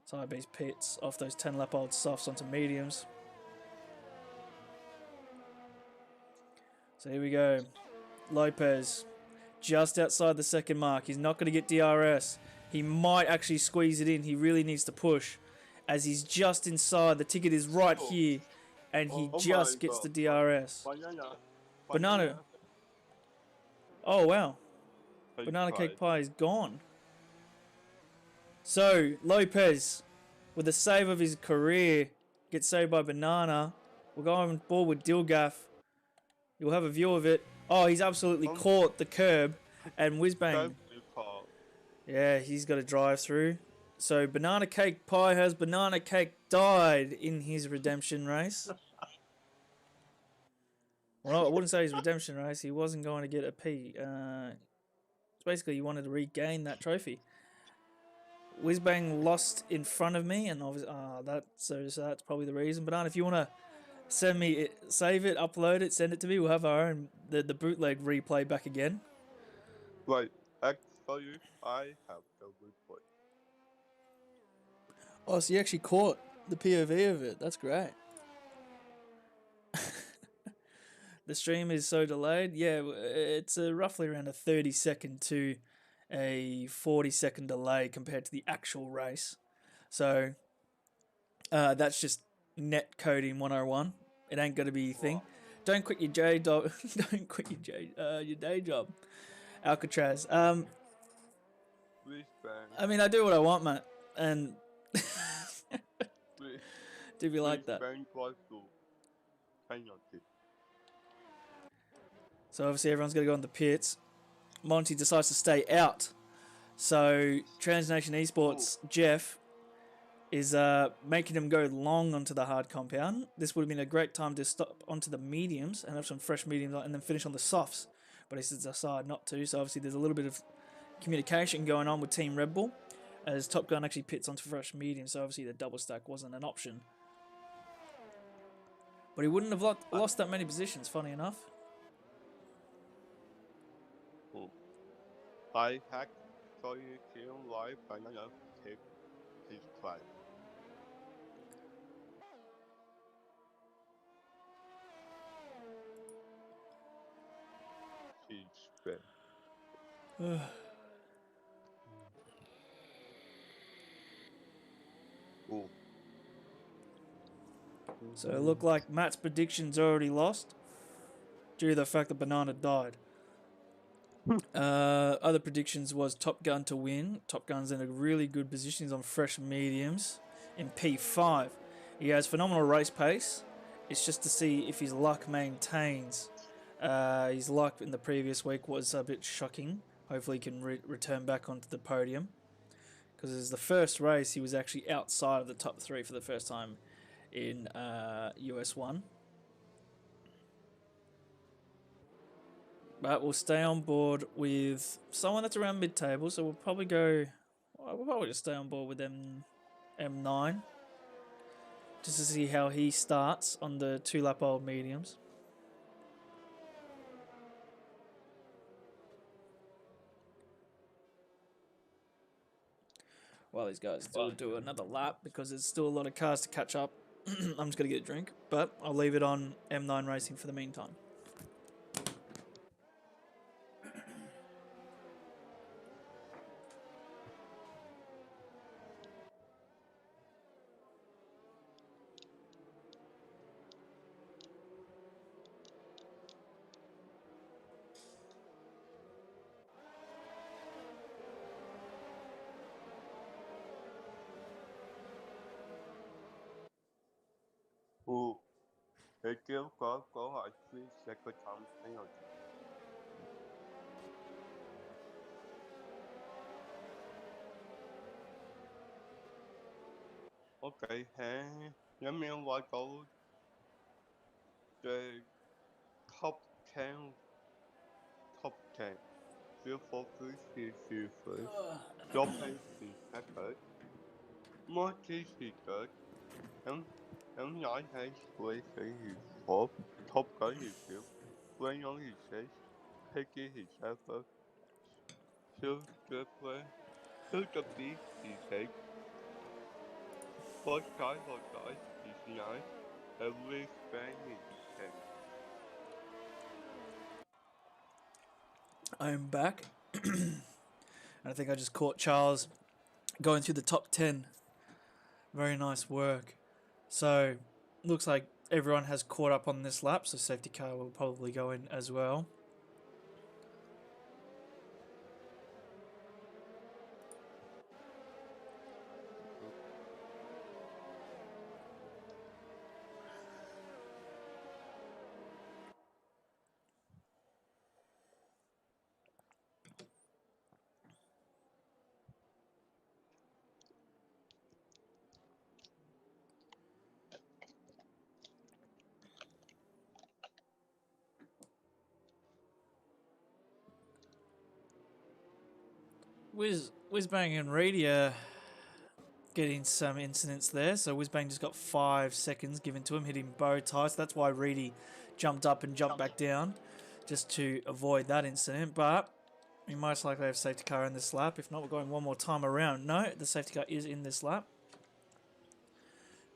B: Side base pits off those 10 lap old softs onto mediums. So here we go. Lopez just outside the second mark. He's not going to get DRS. He might actually squeeze it in. He really needs to push as he's just inside. The ticket is right here and he just gets the DRS. Banana. Oh, wow. Banana Cake Pie is gone. So, Lopez, with the save of his career, gets saved by Banana. We'll go on board with Dilgaff. You'll have a view of it. Oh, he's absolutely caught the curb. And Whizbang. Yeah, he's got to drive through. So, Banana Cake Pie has Banana Cake died in his redemption race. Well, I wouldn't say his redemption race. He wasn't going to get a P. Basically, he wanted to regain that trophy. Whizbang lost in front of me, and obviously, so that's probably the reason. Banana, if you want to send me it, save it, upload it, send it to me, we'll have our own the bootleg replay back again.
C: Right, actually, I have the replay.
B: Oh, so you actually caught the POV of it. That's great. The stream is so delayed. Yeah, it's roughly around a 30-second to a 40-second delay compared to the actual race. So that's just net coding 101. It ain't going to be a thing. Don't quit your don't quit your day job. Alcatraz.
C: Please ban.
B: I mean, I do what I want, mate, and
C: Please,
B: do be like
C: please
B: that.
C: ban twice to penalty.
B: So obviously everyone's got to go in the pits. Monty decides to stay out. So Transnation Esports Jeff is making him go long onto the hard compound. This would have been a great time to stop onto the mediums and have some fresh mediums and then finish on the softs. But he decided not to. So obviously there's a little bit of communication going on with Team Red Bull as Top Gun actually pits onto fresh medium. So obviously the double stack wasn't an option. But he wouldn't have lost that many positions, funny enough.
C: I hack so you feel live banana take his prize. He's fair. Oh.
B: So it looked like Matt's prediction's already lost due to the fact that Banana died. Other predictions was Top Gun to win. Top Gun's in a really good position. He's on fresh mediums in P5. He has phenomenal race pace. It's just to see if his luck maintains. His luck in the previous week was a bit shocking. Hopefully he can return back onto the podium. Because it's the first race he was actually outside of the top 3 for the first time in US1. But we'll stay on board with someone that's around mid-table, so we'll probably just stay on board with M9. Just to see how he starts on the 2-lap old mediums. While these guys still do another lap because there's still a lot of cars to catch up. I'm just going to get a drink, but I'll leave it on M9 Racing for the meantime.
C: Thế kêu có hỏi please second time penalty. Okay, let me what go the top 10. Feel for free first. Your pace is second. More is third. Em nói hay quay sĩ is fourth. Top Gun is fifth. When on is sixth. Peggy is seventh. Silver Beast is eighth. First guy is ninth. And Wristband is 10th.
B: I'm back. And I think I just caught Charles going through the top 10. Very nice work. So, looks like everyone has caught up on this lap, so safety car will probably go in as well. Whizbang and Reedy are getting some incidents there. So Whizbang just got 5 seconds given to him, hitting bow ties. That's why Reedy jumped up and jumped back down, just to avoid that incident. But we most likely have safety car in this lap. If not, we're going one more time around. No, the safety car is in this lap.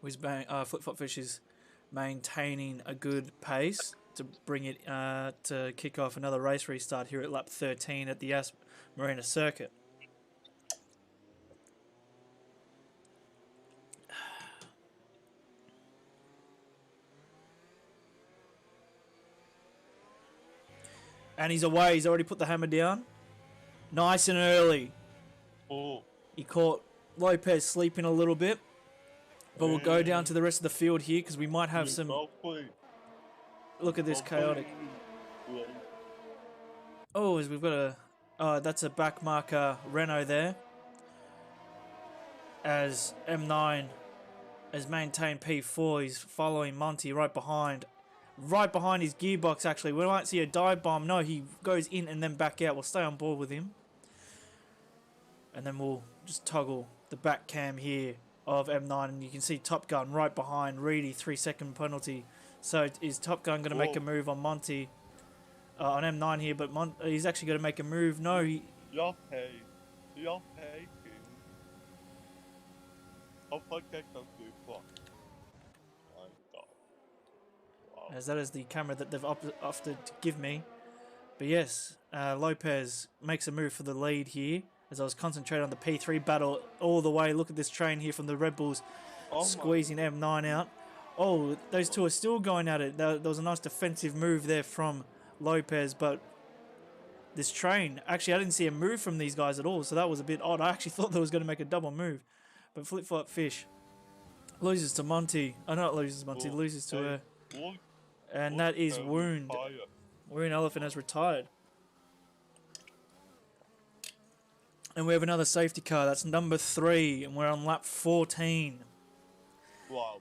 B: Whizbang, Flip-Flop Fish is maintaining a good pace to bring it to kick off another race restart here at lap 13 at the US Marina circuit. And he's away. He's already put the hammer down. Nice and early.
C: Oh.
B: He caught Lopez sleeping a little bit. But we'll go down to the rest of the field here because we might have some... Look at this chaotic. Oh, we've got a... Oh, that's a back marker Renault there. As M9 has maintained P4. He's following Monty right behind. Right behind his gearbox, actually. We might see a dive bomb. No, he goes in and then back out. We'll stay on board with him. And then we'll just toggle the back cam here of M9. And you can see Top Gun right behind Reedy, 3-second penalty. So is Top Gun going to make a move on Monty? On M9 here, but he's actually going to make a move. No, he...
C: You're paid. You're paid. I'll put that on the clock.
B: As that is the camera that they've opted to give me. But yes, Lopez makes a move for the lead here. As I was concentrating on the P3 battle all the way. Look at this train here from the Red Bulls squeezing M9 out. Oh, those two are still going at it. There was a nice defensive move there from Lopez. But this train, actually I didn't see a move from these guys at all. So that was a bit odd. I actually thought they was going to make a double move. But Flip Flop Fish loses to Monty. Oh, not loses to Monty, loses to her. And that is Wound. Wound Elephant has retired. And we have another safety car. That's number 3. And we're on lap 14.
C: Wow.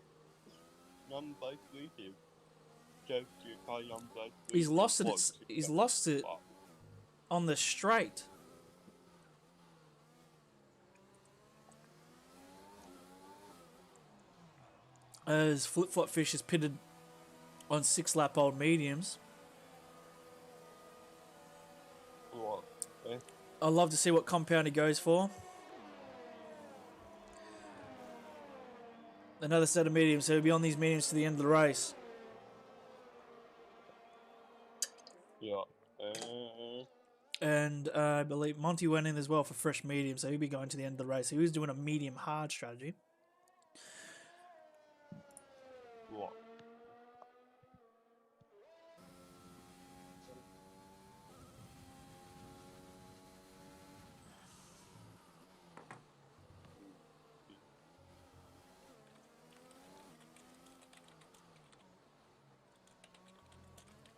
C: Number 3.
B: He's lost it. He's lost it on the straight. As Flip Flop Fish is pitted on 6-lap old mediums. I'd love to see what compound he goes for. Another set of mediums, so he'll be on these mediums to the end of the race.
C: Yeah.
B: And I believe Monty went in as well for fresh medium, so he'll be going to the end of the race. He was doing a medium hard strategy.
C: What?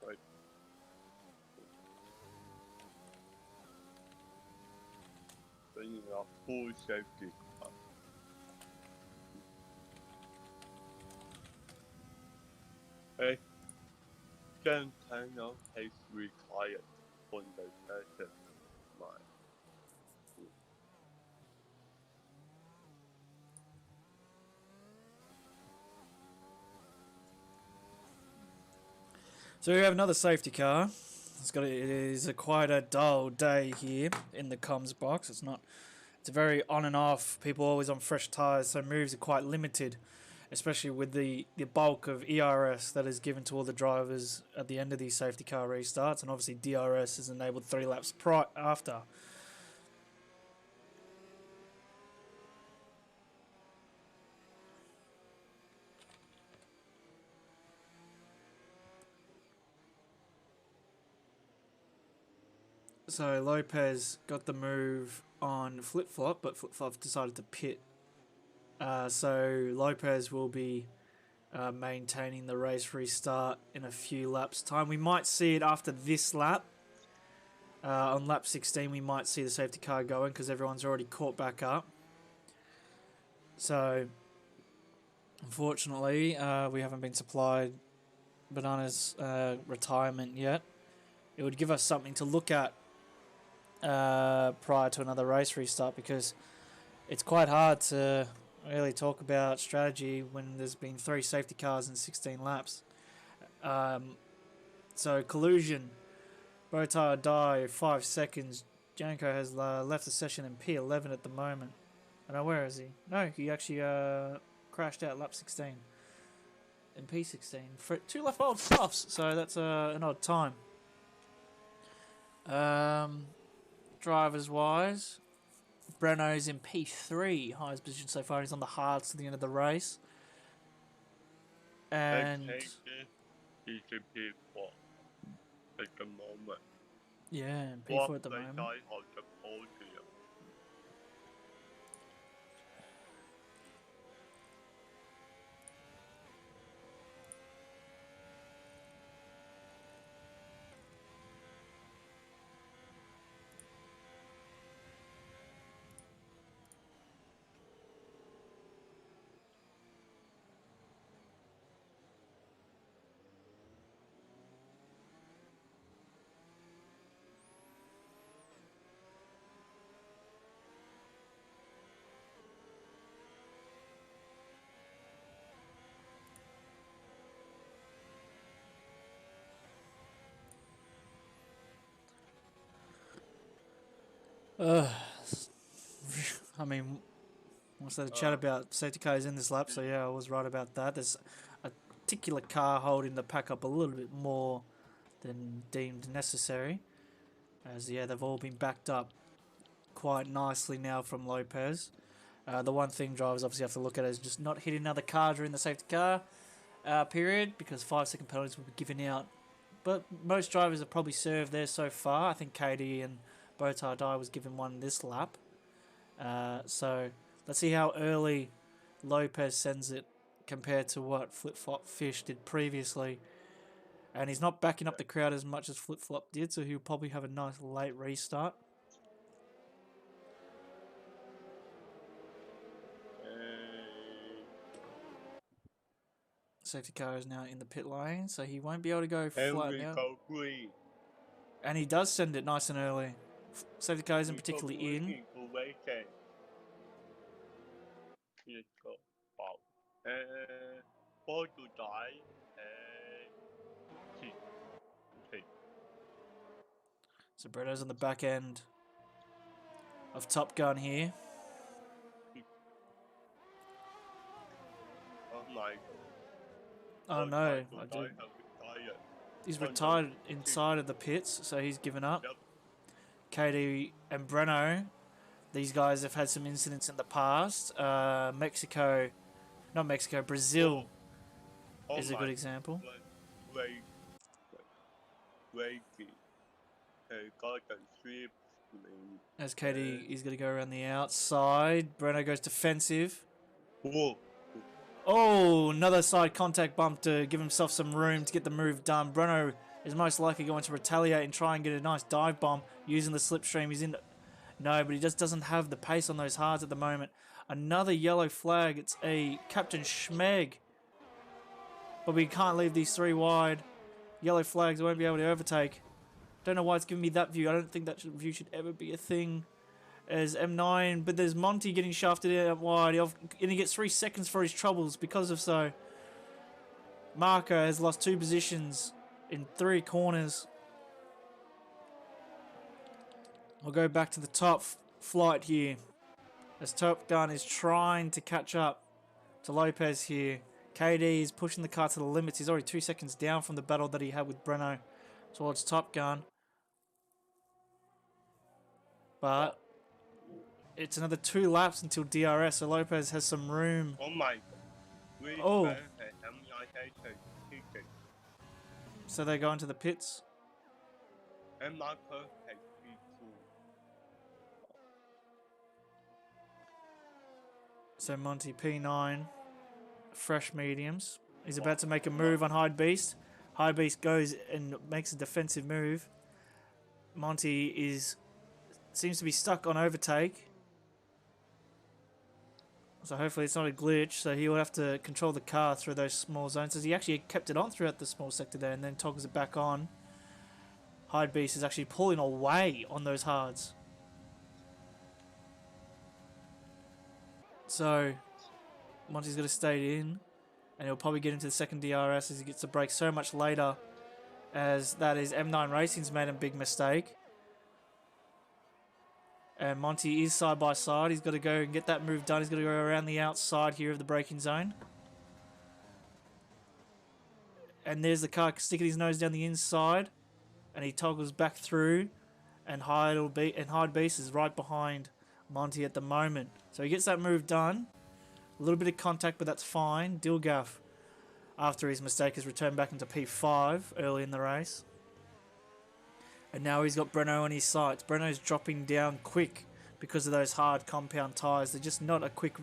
C: Right. Bringing up full safety. Hey, John Tanner has retired from the session.
B: So we have another safety car. It is quite a dull day here in the comms box. It's a very on and off. People always on fresh tyres, so moves are quite limited, especially with the bulk of ERS that is given to all the drivers at the end of these safety car restarts, and obviously DRS is enabled 3 laps after. So Lopez got the move on Flip Flop, but Flip Flop decided to pit. So Lopez will be maintaining the race restart in a few laps' time. We might see it after this lap. On lap 16, we might see the safety car going because everyone's already caught back up. So, unfortunately, we haven't been supplied Banana's retirement yet. It would give us something to look at prior to another race restart, because it's quite hard to really talk about strategy when there's been 3 safety cars in 16 laps. So collusion, Botar die 5 seconds. Janko has left the session in P11 at the moment. I don't know, where is he? No, he actually crashed out lap 16 in P16 for 2 lap old softs, so that's an odd time. Drivers wise, Breno's in P3, highest position so far. He's on the hards to the end of the race. And
C: he's in P4 at the moment.
B: Yeah, and
C: What
B: P4 at the
C: was
B: moment.
C: I on the podium?
B: I mean, what's that chat about safety cars in this lap? So yeah, I was right about that. There's a particular car holding the pack up a little bit more than deemed necessary, as yeah, they've all been backed up quite nicely now from Lopez. The one thing drivers obviously have to look at is just not hitting another car during the safety car period, because 5-second penalties will be given out. But most drivers have probably served there so far. I think KD and Botardai was given one this lap. So let's see how early Lopez sends it compared to what Flip Flop Fish did previously. And he's not backing up the crowd as much as Flip Flop did, so he'll probably have a nice late restart. Safety car is now in the pit lane, so he won't be able to go flat
C: we
B: out.
C: go green.
B: And he does send it nice and early. Safety car isn't particularly in.
C: Let's go. Wow. For to die. Okay.
B: So Breto's on the back end of Top Gun here.
C: Oh my.
B: Oh no, he's retired inside of the pits, so he's given up.
C: Yep.
B: KD and Breno, these guys have had some incidents in the past. Brazil is a good example. As KD is going to go around the outside, Breno goes defensive.
C: Whoa.
B: Oh, another side contact bump to give himself some room to get the move done. Breno is most likely going to retaliate and try and get a nice dive bomb using the slipstream. He's in. No, but he just doesn't have the pace on those hards at the moment. Another yellow flag. It's a Captain Schmeg. But we can't leave these three wide. Yellow flags won't be able to overtake. Don't know why it's giving me that view. I don't think that view should ever be a thing. As M9, but there's Monty getting shafted out wide, and he gets 3 seconds for his troubles because of so. Marco has lost 2 positions in 3 corners. We'll go back to the top flight here, as Top Gun is trying to catch up to Lopez here. KD is pushing the car to the limits. He's already 2 seconds down from the battle that he had with Breno towards Top Gun. But it's another 2 laps until DRS, so Lopez has some room.
C: Oh my.
B: Oh. So they go into the pits. So Monty P9, fresh mediums. He's about to make a move on Hyde Beast. Hyde Beast goes and makes a defensive move. Monty seems to be stuck on overtake. So hopefully it's not a glitch, so he'll have to control the car through those small zones. As he actually kept it on throughout the small sector there and then toggles it back on. Hyde Beast is actually pulling away on those hards. So Monty's got to stay in, and he'll probably get into the second DRS as he gets the brake so much later, as that is M9 Racing's made a big mistake. And Monty is side by side. He's got to go and get that move done. He's got to go around the outside here of the braking zone. And there's the car sticking his nose down the inside. And he toggles back through. And Hyde Beast is right behind Monty at the moment. So he gets that move done. A little bit of contact, but that's fine. Dilgaff, after his mistake, has returned back into P5 early in the race. And now he's got Breno on his sights. Breno's dropping down quick because of those hard compound tyres. They're just not a quick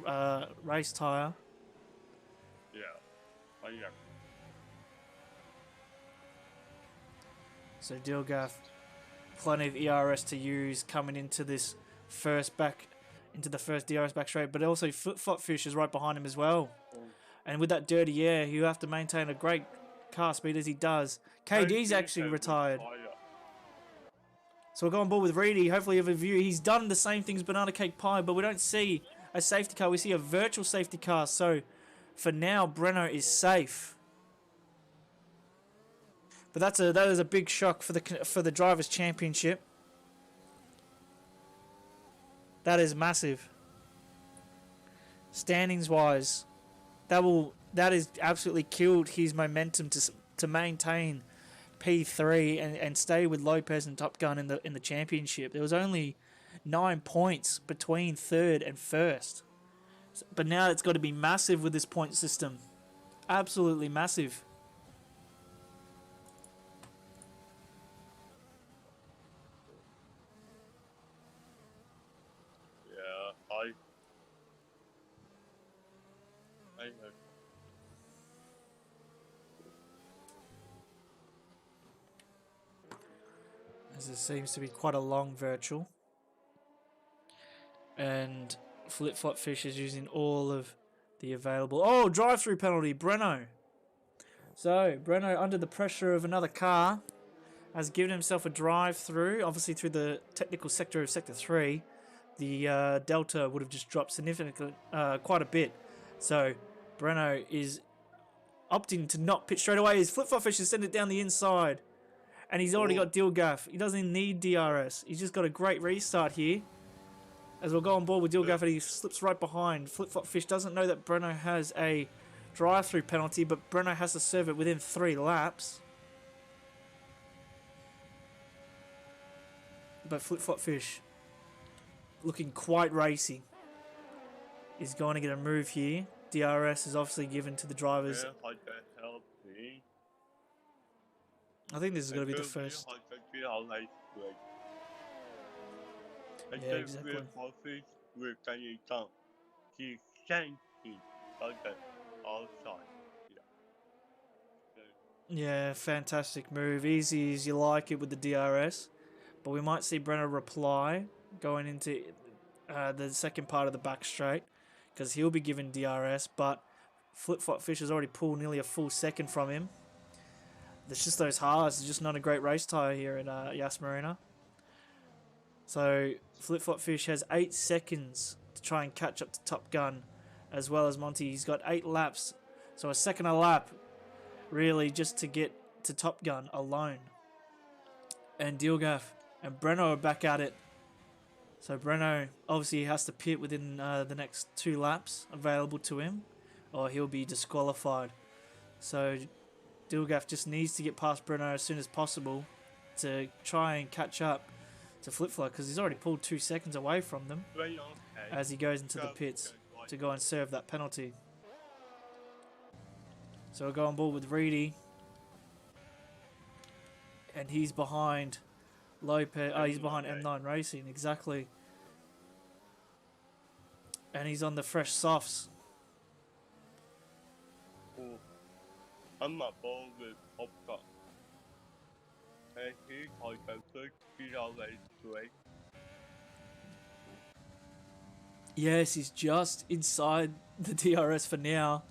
B: race tyre.
C: Yeah. I am.
B: So Dilgath, plenty of ERS to use coming into this first DRS back straight, but also Flipflopfish is right behind him as well. And with that dirty air, you have to maintain a great car speed as he does. KD's actually retired. So we'll go on board with Reedy. Hopefully you have a view. He's done the same things Banana Cake Pie, but we don't see a safety car. We see a virtual safety car. So for now, Breno is safe. But that is a big shock for the Drivers' Championship. That is massive. Standings wise, that is absolutely killed his momentum to maintain P3 and stay with Lopez and Top Gun in the championship. There was only 9 points between third and first. But now it's got to be massive with this point system. Absolutely massive.
C: I know.
B: As it seems to be quite a long virtual. And Flipflopfish is using all of the available... Oh, drive-through penalty, Breno. So, Breno, under the pressure of another car, has given himself a drive-through. Obviously, through the technical sector of Sector 3, the delta would have just dropped significantly, quite a bit. So, Breno is opting to not pit straight away. His Flipflopfish has sent it down the inside. And he's already got Dilgaff. He doesn't need DRS. He's just got a great restart here. As we'll go on board with Dilgaff, and he slips right behind. Flipflopfish doesn't know that Breno has a drive-through penalty, but Breno has to serve it within 3 laps. But Flipflopfish, looking quite racy, is going to get a move here. DRS is obviously given to the drivers. I think this is going to be the first. Yeah, exactly. Yeah, fantastic move. Easy as you like it with the DRS. But we might see Breno reply going into the second part of the back straight, because he'll be given DRS, but Flipflopfish has already pulled nearly a full second from him. There's just those hards. It's just not a great race tyre here at Yas Marina. So Flipflopfish has 8 seconds to try and catch up to Top Gun, as well as Monty. He's got 8 laps, so a second a lap, really, just to get to Top Gun alone. And Dilgaff and Breno are back at it. So Breno obviously has to pit within the next 2 laps available to him, or he'll be disqualified. So Dilgaff just needs to get past Breno as soon as possible to try and catch up to Flipflop, because he's already pulled 2 seconds away from them as he goes into the pits to go and serve that penalty. So we'll go on board with Reedy, and he's behind Lopez. Oh, he's behind M9 Racing, exactly. And he's on the fresh softs.
C: I'm not bold with Popcorn. And he's like a good straight.
B: Yes, he's just inside the DRS for now.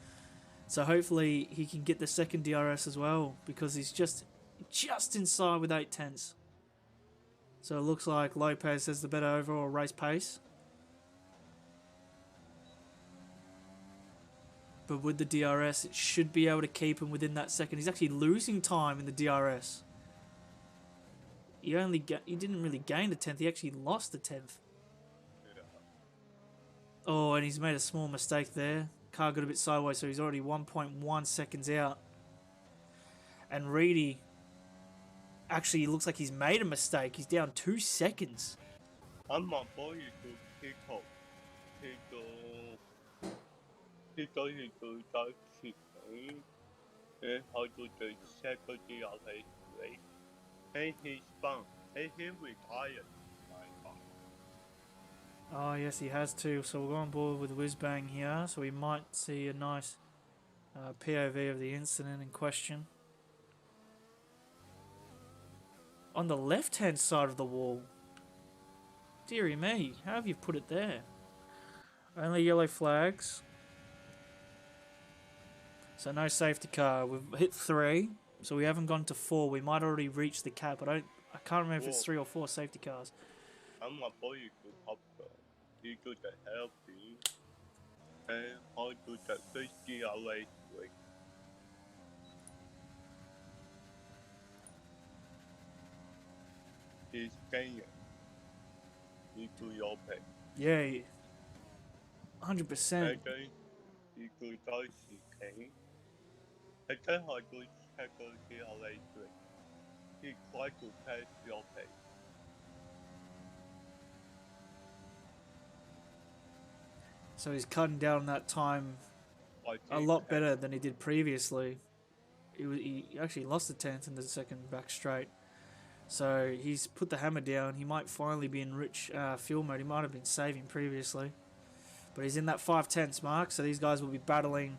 B: So hopefully he can get the second DRS as well, because he's just inside with 8/10. So it looks like Lopez has the better overall race pace. But with the DRS, it should be able to keep him within that second. He's actually losing time in the DRS. He didn't really gain a 10th. He actually lost a 10th.
C: Yeah.
B: Oh, and he's made a small mistake there. Car got a bit sideways, so he's already 1.1 seconds out. And Reedy, actually, looks like he's made a mistake. He's down 2 seconds.
C: I'm not bold to pick up. He's going to touch it. And how to the second DRS. And he's bound And he retired. My God.
B: Oh, yes, he has too. So we'll go on board with Whizbang here. So we might see a nice POV of the incident in question. On the left-hand side of the wall. Dearie me, how have you put it there? Only yellow flags. So no safety car. We've hit 3, so we haven't gone to 4. We might already reach the cap, but I can't remember if it's 3 or 4 safety cars.
C: I'm a boy to Top Gun. He could help me. And how to the 50 away swing. He's Kenyan. He could open.
B: Yeah, 100%.
C: And then he could go to King. And then I could tackle the away swing. He tried to pass the open.
B: So he's cutting down that time
C: But
B: a
C: he
B: lot
C: can't.
B: better than he did previously. He actually lost the 10th in the second back straight. So he's put the hammer down. He might finally be in rich fuel mode. He might have been saving previously. But he's in that 5/10 mark, so these guys will be battling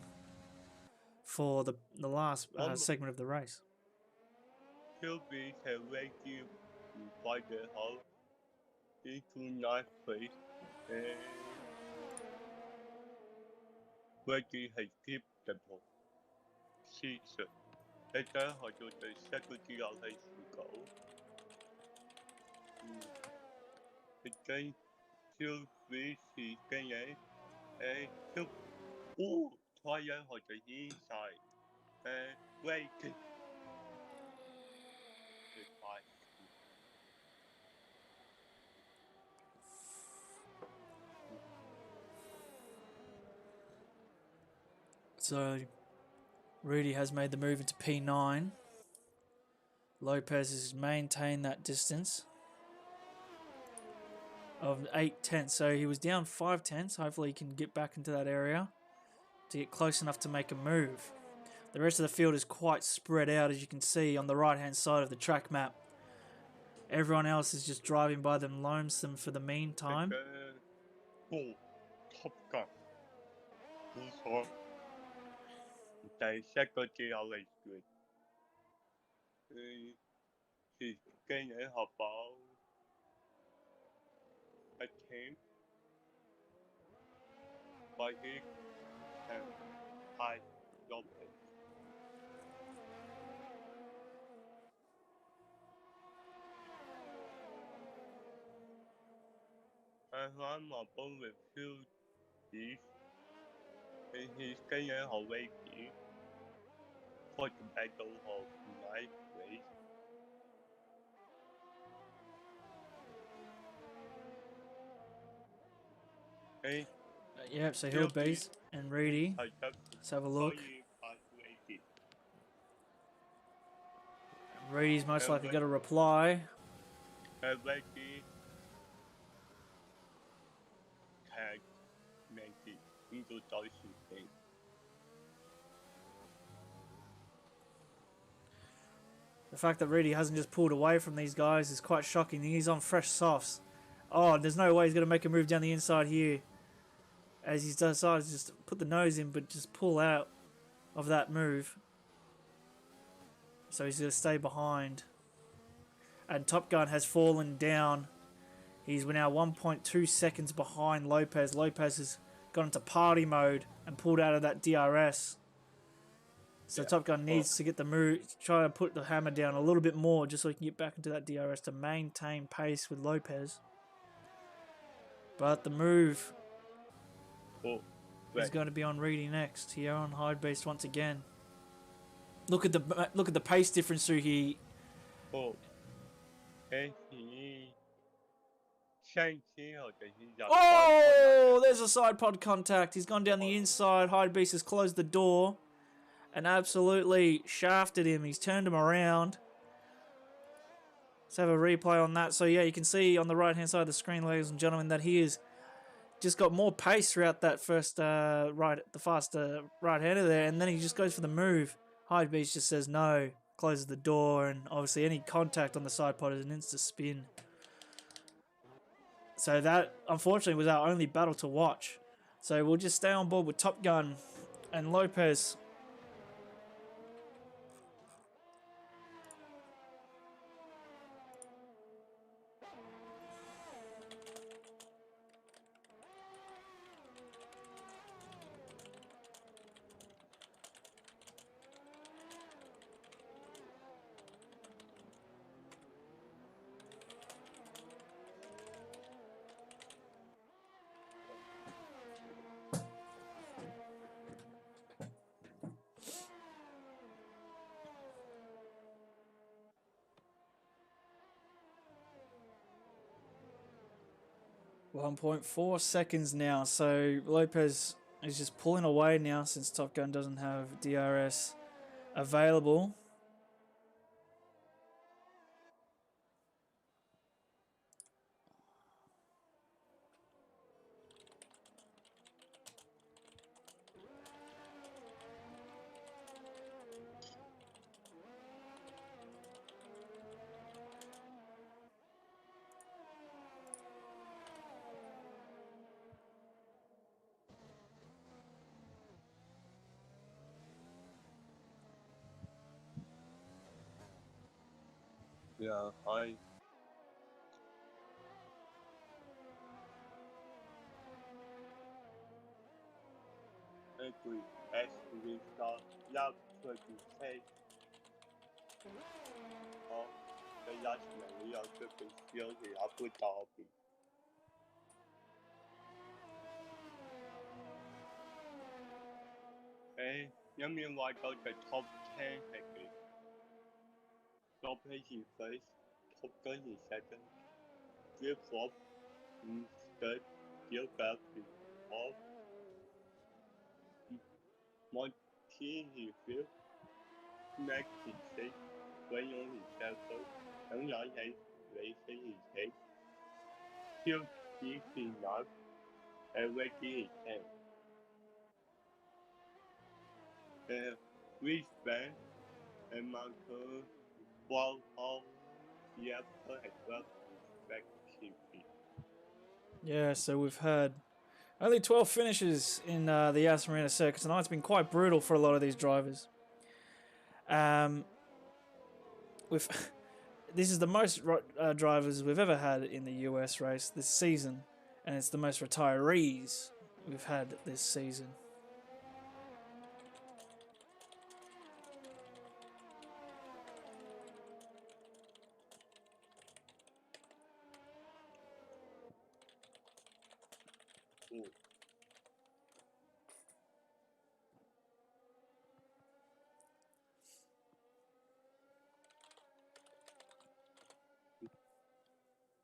B: for the last segment of the race.
C: He'll be ready to fight the whole into ninth place and ready has kept the season. And then I do the second year race to go. And then he'll be the Kenyan and he'll try out on the inside and wait. Goodbye.
B: So Rudy has made the move into P9. Lopez has maintained that distance of 8/10. So he was down 5/10. Hopefully he can get back into that area to get close enough to make a move. The rest of the field is quite spread out, as you can see on the right-hand side of the track map. Everyone else is just driving by them lonesome for the meantime.
C: Oh, Top Gun. Who's on? The second year race good. He's getting about a team. But he can hide Lopez. And I'm about with few these. And he's getting away for the battle of night race. And
B: Yep, so Hillbeast and Reedy. Let's have a look. Reedy's most likely got a reply.
C: And Becky can make it into those things.
B: The fact that Reedy hasn't just pulled away from these guys is quite shocking. He's on fresh softs. Oh, there's no way he's going to make a move down the inside here. As he's decided to just put the nose in, but just pull out of that move. So he's going to stay behind. And Top Gun has fallen down. He's now 1.2 seconds behind Lopez. Lopez has gone into party mode and pulled out of that DRS. So yeah. Top Gun needs to get the move, try to put the hammer down a little bit more just so he can get back into that DRS to maintain pace with Lopez. But the move is going to be on Reedy next. Here on Hide Beast once again. Look at the pace difference through here. Oh, there's a side pod contact. He's gone down the inside. Hide Beast has closed the door and absolutely shafted him. He's turned him around. Let's have a replay on that. So yeah, you can see on the right hand side of the screen, ladies and gentlemen, that he has just got more pace throughout that first the fast right-hander there, and then he just goes for the move. Hide Beast just says no. closes the door, and obviously any contact on the side pod is an insta spin. So that, unfortunately, was our only battle to watch. So we'll just stay on board with Top Gun and Lopez. .4 seconds now, so Lopez is just pulling away now since Top Gun doesn't have DRS available.
C: Yeah, I agree. As we start lap 26 of the last Maria Griffin Field in Abu Dhabi. And Yami like out the top 10 again. Lopez in first, Top Gun in second, flip-flop in third, geography of Monty in fifth, Max in sixth, Rayon in seventh, Yang Yang Racing in eighth, Hugh Keith in ninth, and Reggie in tenth. And Rich Van and Michael Wildhall, Yepper and Webb respectively.
B: Yeah, so we've had only 12 finishes in the Yas Marina circuit tonight. It's been quite brutal for a lot of these drivers. We've this is the most drivers we've ever had in the US race this season, and it's the most retirees we've had this season.
C: Ooh.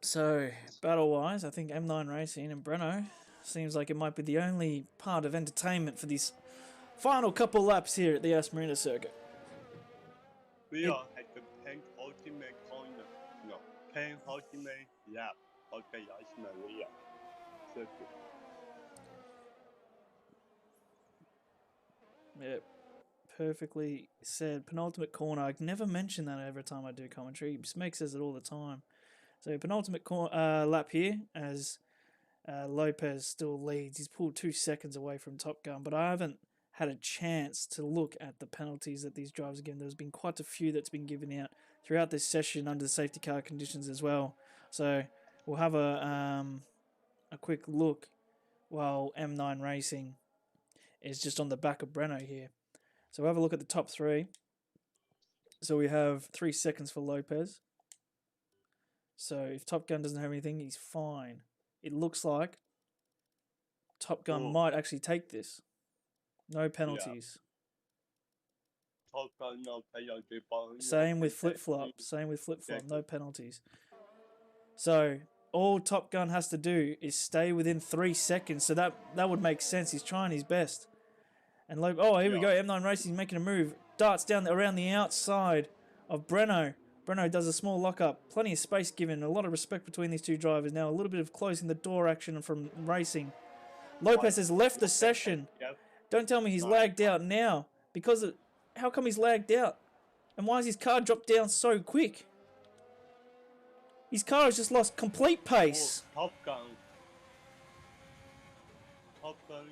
B: So, battle-wise, I think M9 Racing and Breno seems like it might be the only part of entertainment for these final couple laps here at the Yas Marina circuit.
C: We are at the penultimate corner. No, penultimate lap of the Yas Maria circuit.
B: Yep, perfectly said. Penultimate corner. I never mention that every time I do commentary. Smeg says it all the time. So penultimate lap here as Lopez still leads. He's pulled 2 seconds away from Top Gun, but I haven't had a chance to look at the penalties that these drivers are given. There's been quite a few that's been given out throughout this session under the safety car conditions as well. So we'll have a quick look while M9 Racing is just on the back of Breno here. So we'll have a look at the top three. So we have 3 seconds for Lopez. So if Top Gun doesn't have anything, he's fine. It looks like Top Gun might actually take this. No penalties.
C: Top Gun, no penalty.
B: Same with flip-flop. No penalties. So all Top Gun has to do is stay within 3 seconds. So that would make sense. He's trying his best. And here we go. M9 Racing making a move. Darts down around the outside of Breno. Breno does a small lock-up. Plenty of space given. A lot of respect between these two drivers. Now a little bit of closing the door action from Racing. Lopez has left the session. Don't tell me he's lagged out now. How come he's lagged out? And why has his car dropped down so quick? His car has just lost complete pace.
C: Top Gun. Top Gun.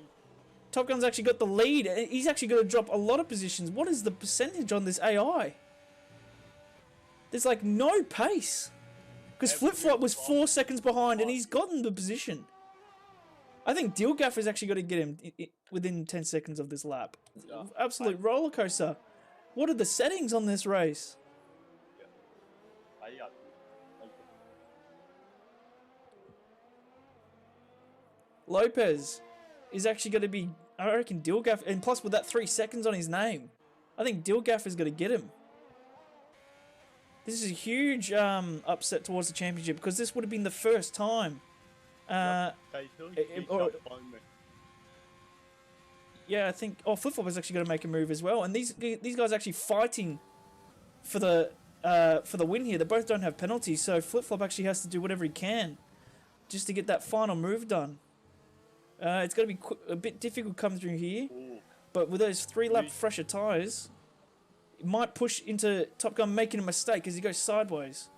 B: Top Gun's actually got the lead. He's actually going to drop a lot of positions. What is the percentage on this AI? There's like no pace. Because Flip Flop was 4 seconds behind and he's gotten the position. I think Dealgaffer's actually got to get him within 10 seconds of this lap. Absolute roller coaster. What are the settings on this race? Lopez is actually going to be, I reckon Dealgaffer, and plus with that 3 seconds on his name, I think Dealgaffer's going to get him. This is a huge upset towards the championship because this would have been the first time. Yeah, I think. Oh, Flip Flop is actually going to make a move as well, and these guys are actually fighting for the win here. They both don't have penalties, so Flip Flop actually has to do whatever he can just to get that final move done. It's going to be a bit difficult coming through here, but with those 3-lap fresher tyres, it might push into Top Gun making a mistake as he goes sideways.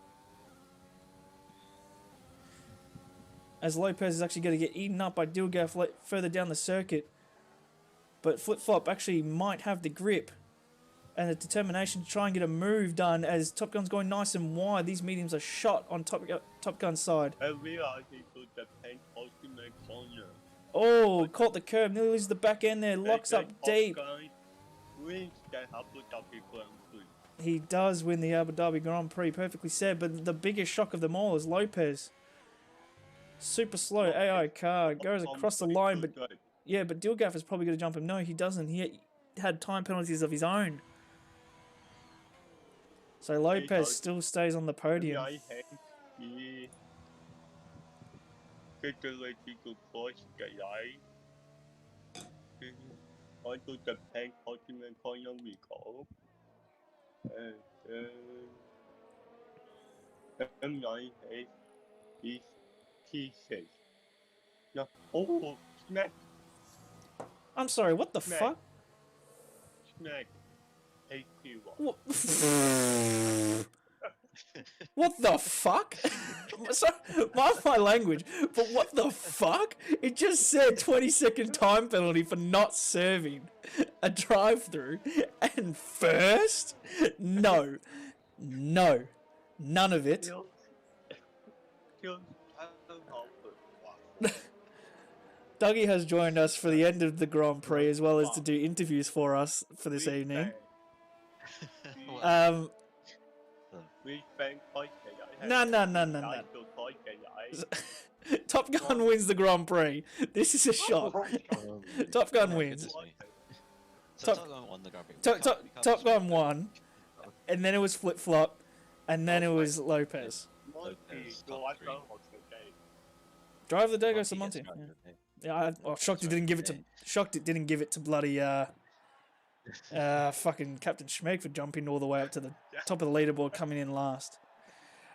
B: As Lopez is actually going to get eaten up by Dealgaff further down the circuit. But Flip Flop actually might have the grip and the determination to try and get a move done as Top Gun's going nice and wide. These mediums are shot on Top Gun's side. Oh, caught the curb, nearly loses the back end there, locks up deep. He does win the Abu Dhabi Grand Prix, perfectly said, but the biggest shock of them all is Lopez. Super slow AI car, goes across the line, but yeah, but Dealgaff is probably going to jump him. No, he doesn't. He had time penalties of his own. So Lopez still stays on the podium. I'm sorry, what the fuck? What? What the fuck? Sorry, mind my language, but what the fuck? It just said 20-second time penalty for not serving a drive-through and first? No. No. None of it. Dougie has joined us for the end of the Grand Prix as well as to do interviews for us for this evening. No. Top Gun wins the Grand Prix. This is a shot. Top Gun wins. Top Gun won the Grand Prix. Top Gun won, and then it was Flip Flop, and then it was Lopez. Drive the day goes to Monty. Yeah, I'm shocked it didn't give it to. Shocked it didn't give it to bloody fucking Captain Schmeg for jumping all the way up to the top of the leaderboard, coming in last.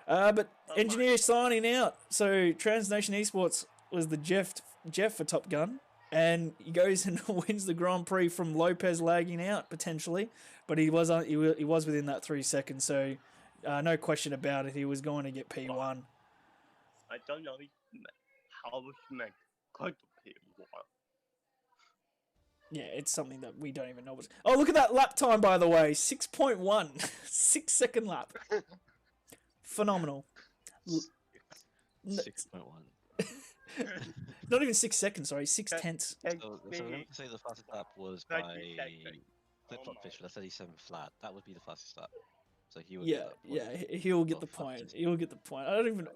B: But engineer signing out. So Transnation Esports was the Jeff for Top Gun, and he goes and wins the Grand Prix from Lopez lagging out potentially, but he was within that 3 seconds. So no question about it, he was going to get P1.
C: I don't know how Schmeg got to P1.
B: Yeah, it's something that we don't even know. Oh, look at that lap time, by the way. 6.1. 6-second lap. Phenomenal.
D: 6.1.
B: Not even 6 seconds, sorry. 6/10.
D: So I'm going to say the fastest lap was by Flip Flop Fisher. That's 37 flat. That would be the fastest lap. So he would get that point.
B: Yeah, he'll get the point. He'll get the point. I don't even know.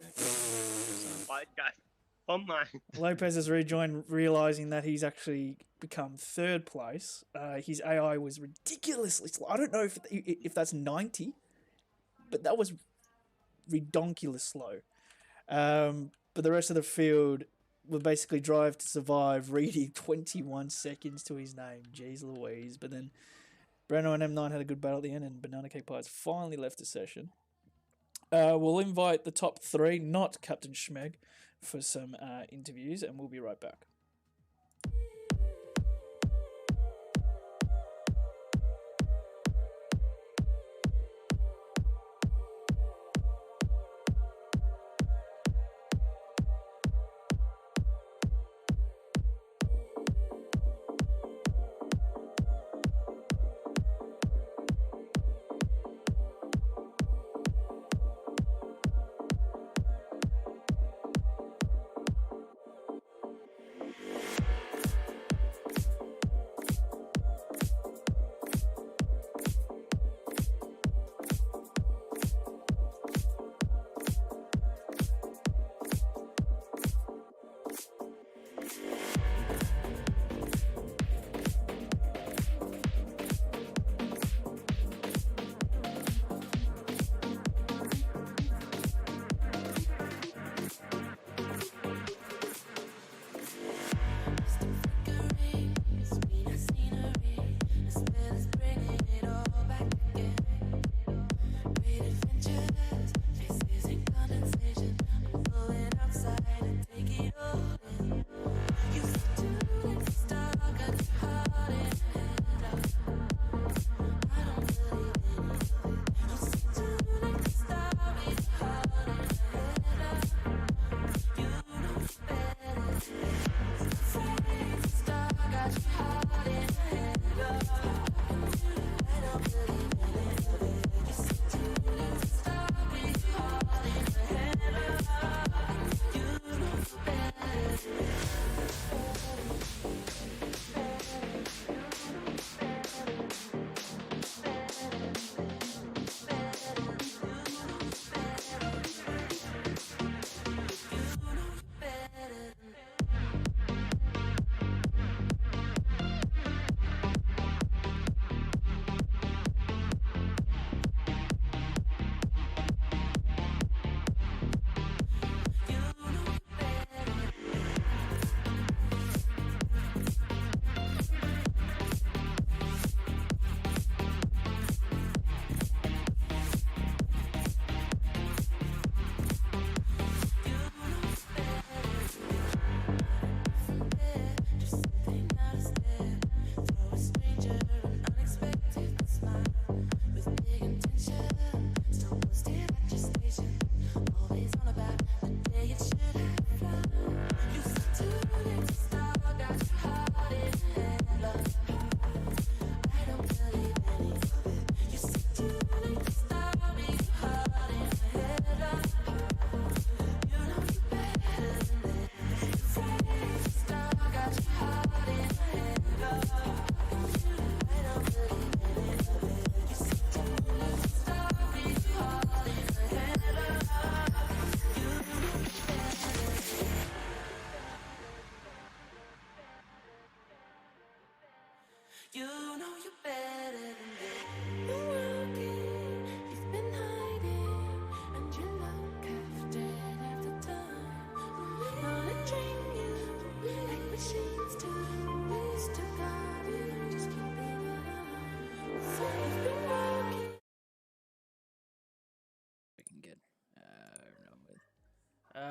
C: Oh my.
B: Lopez has rejoined, realizing that he's actually become third place. His AI was ridiculously slow. I don't know if that's 90, but that was redonkulous slow. But the rest of the field will basically drive to survive, reading 21 seconds to his name. Jeez Louise. But then Breno and M9 had a good battle at the end, and Banana Cake Pies finally left the session. We'll invite the top 3, not Captain Schmeg, for some interviews, and we'll be right back.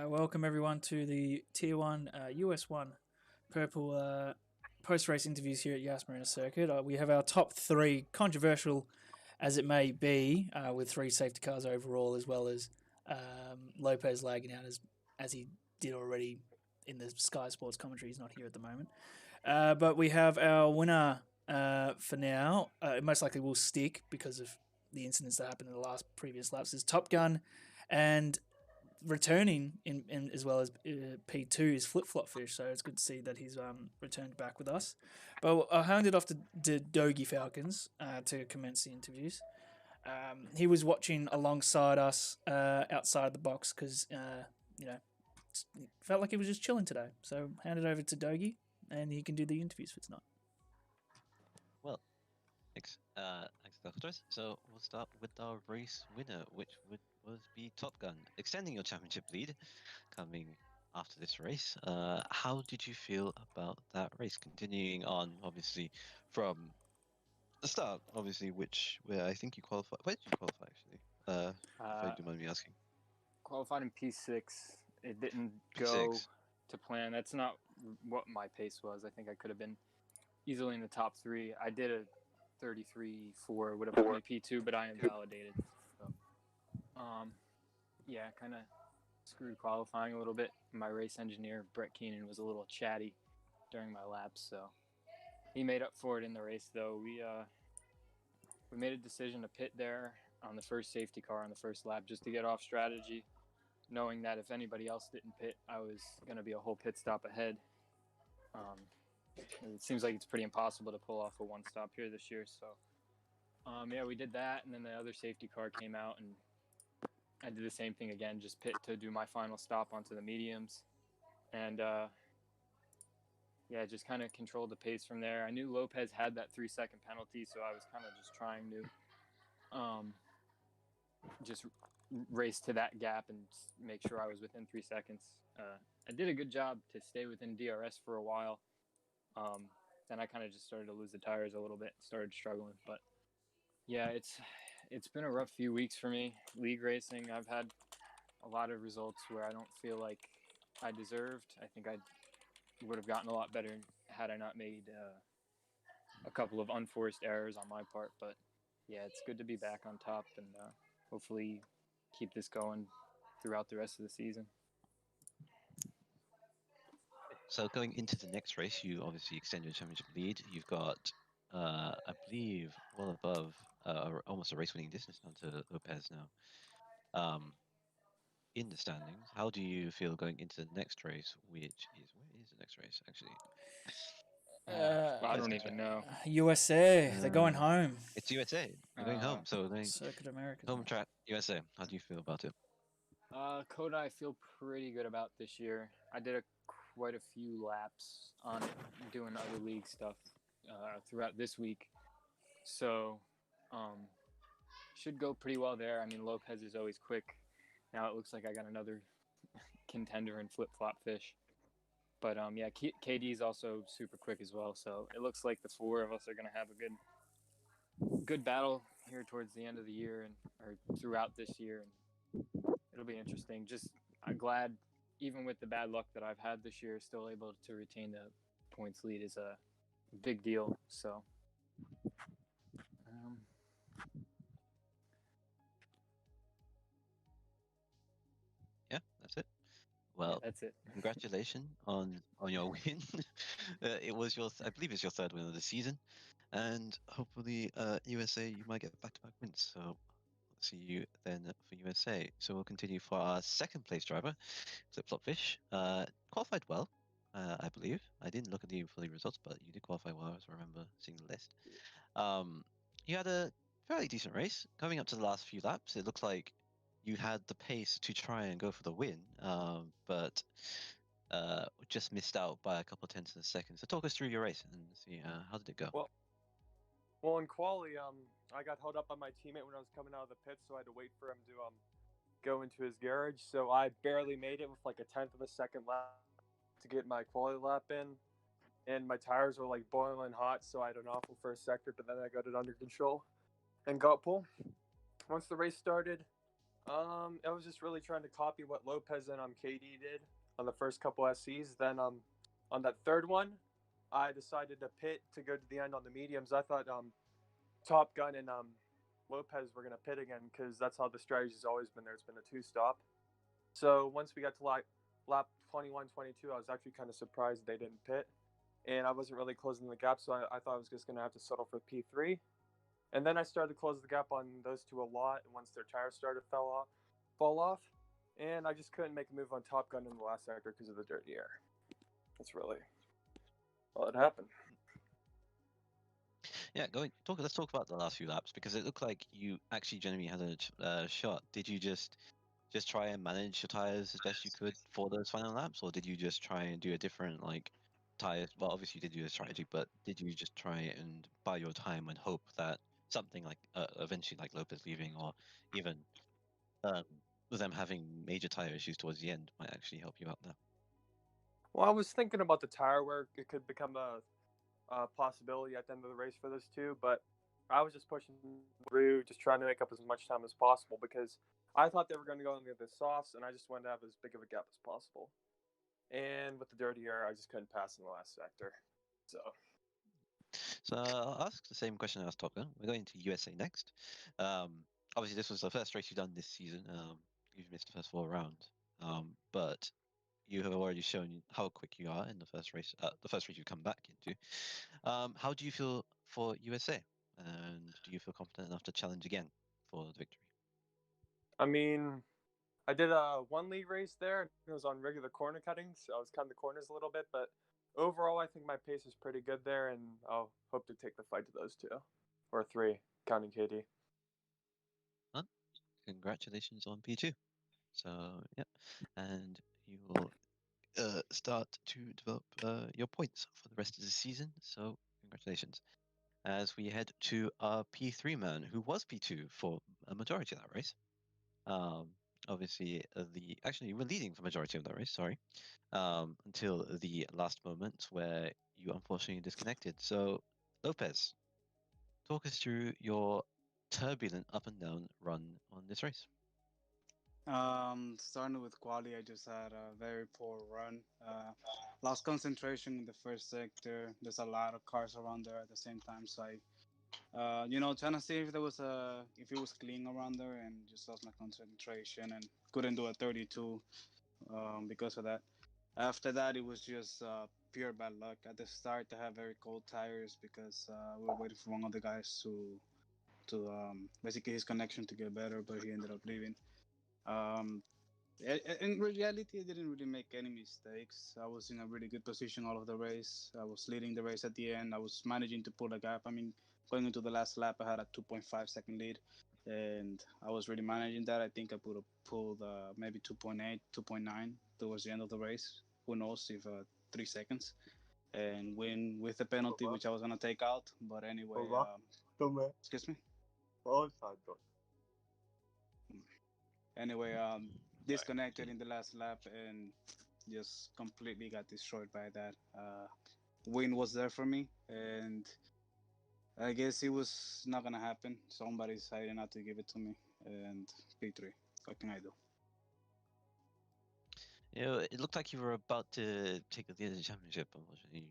B: welcome everyone to the Tier 1 US1 Purple post-race interviews here at Yas Marina Circuit. We have our top three, controversial as it may be, with 3 safety cars overall, as well as Lopez lagging out as he did already in the Sky Sports commentary. He's not here at the moment. But we have our winner for now. It most likely will stick because of the incidents that happened in the last previous laps. Is Top Gun, and returning in as well as P2 is Flip Flop Fish. So it's good to see that he's returned back with us. But I'll hand it off to Dogi Falcons to commence the interviews. He was watching alongside us outside the box because felt like he was just chilling today. So hand it over to Dogi, and he can do the interviews for tonight.
D: Well, thanks, Dr. So we'll start with our race winner, which was be Top Gun, extending your championship lead, coming after this race. How did you feel about that race? Continuing on, obviously, from the start, obviously, where I think you qualified. Where did you qualify, actually? If you don't mind me asking.
E: Qualified in P6. It didn't
D: P6.
E: go to plan. That's not what my pace was. I think I could have been easily in the top 3. I did a 33.4, would have put me P2, but I invalidated. So, kind of screwed qualifying a little bit. My race engineer, Brett Keenan, was a little chatty during my laps, so he made up for it in the race, though. We made a decision to pit there on the first safety car on the first lap just to get off strategy, knowing that if anybody else didn't pit, I was going to be a whole pit stop ahead. It seems like it's pretty impossible to pull off a one stop here this year. So, we did that, and then the other safety car came out, and I did the same thing again, just pit to do my final stop onto the mediums. And, just kind of controlled the pace from there. I knew Lopez had that 3-second penalty, so I was kind of just trying to just race to that gap and make sure I was within 3 seconds. I did a good job to stay within DRS for a while. Then I kind of just started to lose the tires a little bit, started struggling. But yeah, it's been a rough few weeks for me. League racing, I've had a lot of results where I don't feel like I deserved. I think I would have gotten a lot better had I not made a couple of unforced errors on my part. But yeah, it's good to be back on top and hopefully keep this going throughout the rest of the season.
D: So going into the next race, you obviously extend your championship lead. You've got, I believe, well above, almost a race-winning distance now to Lopez now. In the standings, how do you feel going into the next race, which is, where is the next race, actually?
E: I don't even know.
B: USA, they're going home.
D: It's USA. They're going home. So
B: Circuit America.
D: home track, USA. How do you feel about it?
E: Coda, I feel pretty good about this year. I did quite a few laps on it, doing other league stuff throughout this week. So, should go pretty well there. I mean, Lopez is always quick. Now it looks like I got another contender in Flip Flop Fish. But, KD is also super quick as well. So it looks like the 4 of us are going to have a good battle here towards the end of the year or throughout this year. And it'll be interesting. I'm glad, even with the bad luck that I've had this year, still able to retain the points lead is a big deal. So,
D: yeah, that's it. Well,
E: that's it.
D: Congratulations on your win. I believe it's your 3rd win of the season, and hopefully, USA, you might get back-to-back wins. So, see you then for USA. So we'll continue for our 2nd place driver, Flip Flop Fish. Qualified well, I believe. I didn't look at the full results, but you did qualify well, as I remember seeing the list. You had a fairly decent race. Coming up to the last few laps, it looks like you had the pace to try and go for the win, but just missed out by a couple of tenths of a second. So talk us through your race and see how did it go?
F: Well, in quali, I got held up by my teammate when I was coming out of the pits, so I had to wait for him to go into his garage. So I barely made it with like a tenth of a second lap to get my quali lap in, and my tires were like boiling hot, so I had an awful first sector, but then I got it under control and got pole. Once the race started, I was just really trying to copy what Lopez and KD did on the first couple SCs. Then on that third one, I decided to pit to go to the end on the mediums. I thought Top Gun and Lopez were gonna pit again because that's how the strategy's always been there. It's been a two stop. So once we got to like lap 21, 22, I was actually kind of surprised they didn't pit, and I wasn't really closing the gap. So I thought I was just gonna have to settle for P3. And then I started to close the gap on those two a lot. And once their tires started to fall off, and I just couldn't make a move on Top Gun in the last sector because of the dirty air. That's really all that happened.
D: Yeah, let's talk about the last few laps because it looked like you actually genuinely had a shot. Did you just try and manage your tires as best you could for those final laps, or did you just try and do a different like tires? Well, obviously you did do a strategy, but did you just try and buy your time and hope that something like eventually like Lopez leaving, or even um, with them having major tire issues towards the end might actually help you out there?
F: Well, I was thinking about the tire where it could become a possibility at the end of the race for those two, but I was just pushing through, just trying to make up as much time as possible because I thought they were going to go into the softs, and I just wanted to have as big of a gap as possible. And with the dirty air, I just couldn't pass in the last sector.
D: So I'll ask the same question I asked Top Gun. We're going to USA next. Um, Obviously, this was the first race you've done this season. You've missed the first 4 rounds, but you have already shown how quick you are in the first race you come back into. How do you feel for USA? And do you feel confident enough to challenge again for the victory?
F: I mean, I did a one lead race there. It was on regular corner cutting, so I was cutting the corners a little bit. But overall, I think my pace is pretty good there, and I'll hope to take the fight to those two or three, counting KD.
D: Huh? Congratulations on P2. So yeah, and you will start to develop your points for the rest of the season. So congratulations. As we head to our P3 man, who was P2 for a majority of that race. Um, Obviously, you were leading for majority of that race. Sorry, until the last moment where you unfortunately disconnected. So, Lopez, talk us through your turbulent up and down run on this race.
G: Starting with quali, I just had a very poor run. Lost concentration in the first sector. There's a lot of cars around there at the same time, so trying to see if if it was clean around there, and just lost my concentration and couldn't do a 32 because of that. After that, it was just pure bad luck. At the start, I had very cold tires because we were waiting for one of the guys to basically his connection to get better, but he ended up leaving. Um, in reality, I didn't really make any mistakes. I was in a really good position all of the race. I was leading the race at the end. I was managing to pull a gap. I mean, going into the last lap, I had a 2.5-second lead, and I was really managing that. I think I would have pulled maybe 2.8, 2.9 towards the end of the race. Who knows if 3 seconds and win with the penalty, which I was gonna take out. But anyway, excuse me. Anyway, disconnected in the last lap and just completely got destroyed by that. Win was there for me, and I guess it was not gonna happen. Somebody decided not to give it to me, and P3. What can I do?
D: It looked like you were about to take the lead of the championship. Unfortunately,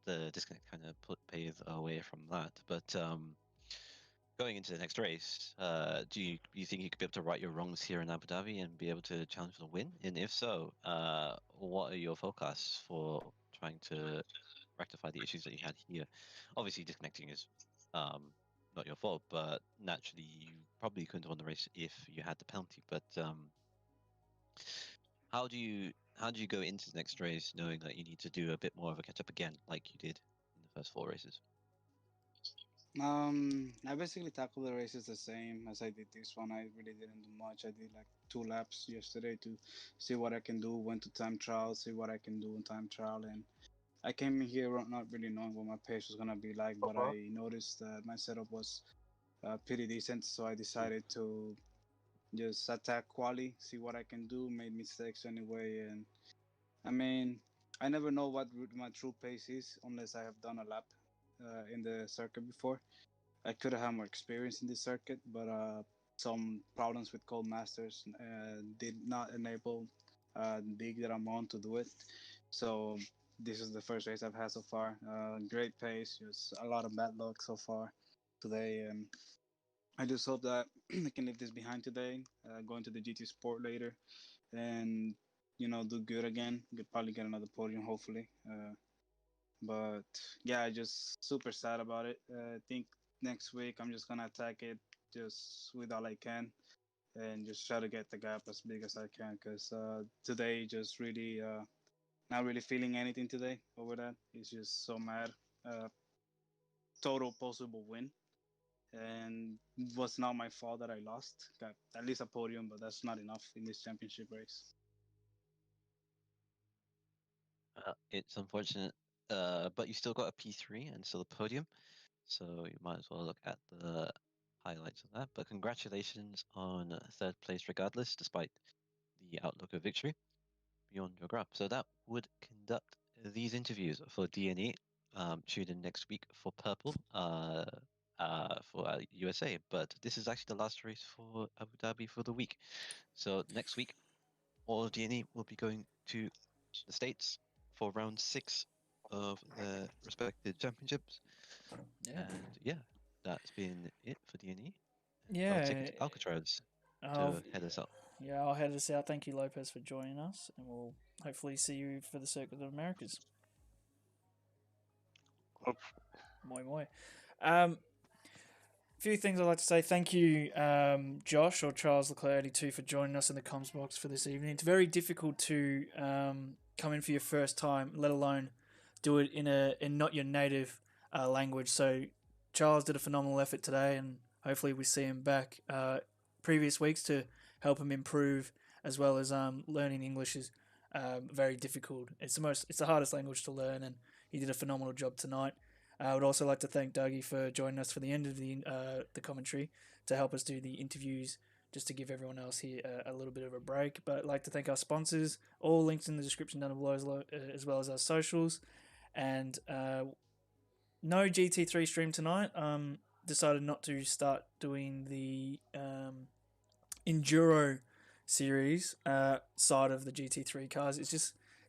D: the disconnect kind of paved away from that. But going into the next race, do you think you could be able to right your wrongs here in Abu Dhabi and be able to challenge for the win? And if so, what are your forecasts for trying to rectify the issues that you had here? Obviously, disconnecting is not your fault, but naturally you probably couldn't have won the race if you had the penalty. But how do you go into the next race knowing that you need to do a bit more of a catch up again, like you did in the first 4 races?
G: I basically tackled the races the same as I did this one. I really didn't do much. I did like 2 laps yesterday to see what I can do. Went to time trial, see what I can do in time trial, and I came in here not really knowing what my pace was gonna be like. But I noticed that my setup was pretty decent, so I decided to just attack quali, see what I can do. Made mistakes anyway, and I mean, I never know what my true pace is unless I have done a lap in the circuit before. I could have had more experience in this circuit, but some problems with Cold Masters did not enable the league that I'm on to do it. So this is the first race I've had so far. Great pace, just a lot of bad luck so far today, and I just hope that I can leave this behind today. Going to the GT Sport later, and do good again. Could probably get another podium, hopefully. But yeah, I just super sad about it. I think next week I'm just gonna attack it just with all I can and just try to get the gap as big as I can. Cause today just really not really feeling anything today over that. It's just so mad. Uh, Total possible win, and it was not my fault that I lost. Got at least a podium, but that's not enough in this championship race.
D: It's unfortunate, but you still got a P3 and still a podium, so you might as well look at the highlights of that. But congratulations on third place, regardless, despite the outlook of victory beyond your grasp. So that would conduct these interviews for DNE. Tune in next week for Purple, for USA. But this is actually the last race for Abu Dhabi for the week. So next week, all of DNE will be going to the States for round 6 of their respective championships.
B: Yeah.
D: And yeah, that's been it for DNE. I'll
B: Yeah.
D: take it to Alcatraz
B: I'll,
D: to head us up.
B: yeah, I'll head us out. Thank you, Lopez, for joining us, and we'll hopefully see you for the Circuit of Americas. Moi moi. Few things I'd like to say. Thank you, Josh or Charles Leclerc82 for joining us in the comms box for this evening. It's very difficult to come in for your first time, let alone do it in not your native language. So Charles did a phenomenal effort today, and hopefully we see him back previous weeks to help him improve, as well as learning English is very difficult. It's the hardest language to learn, and he did a phenomenal job tonight. I would also like to thank Dougie for joining us for the end of the commentary to help us do the interviews, just to give everyone else here a little bit of a break. But I'd like to thank our sponsors, all links in the description down below, as well as our socials. And no GT3 stream tonight. Decided not to start doing the Enduro series side of the GT3 cars.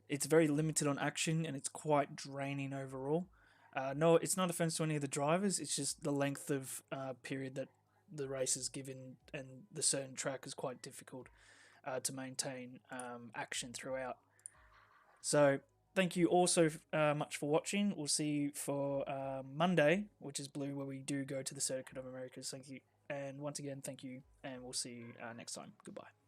B: It's very limited on action, and it's quite draining overall. No, it's not offense to any of the drivers. It's just the length of period that the race is given, and the certain track is quite difficult to maintain action throughout. So thank you all so much for watching. We'll see you for Monday, which is blue, where we do go to the Circuit of Americas. Thank you. And once again, thank you, and we'll see you next time. Goodbye.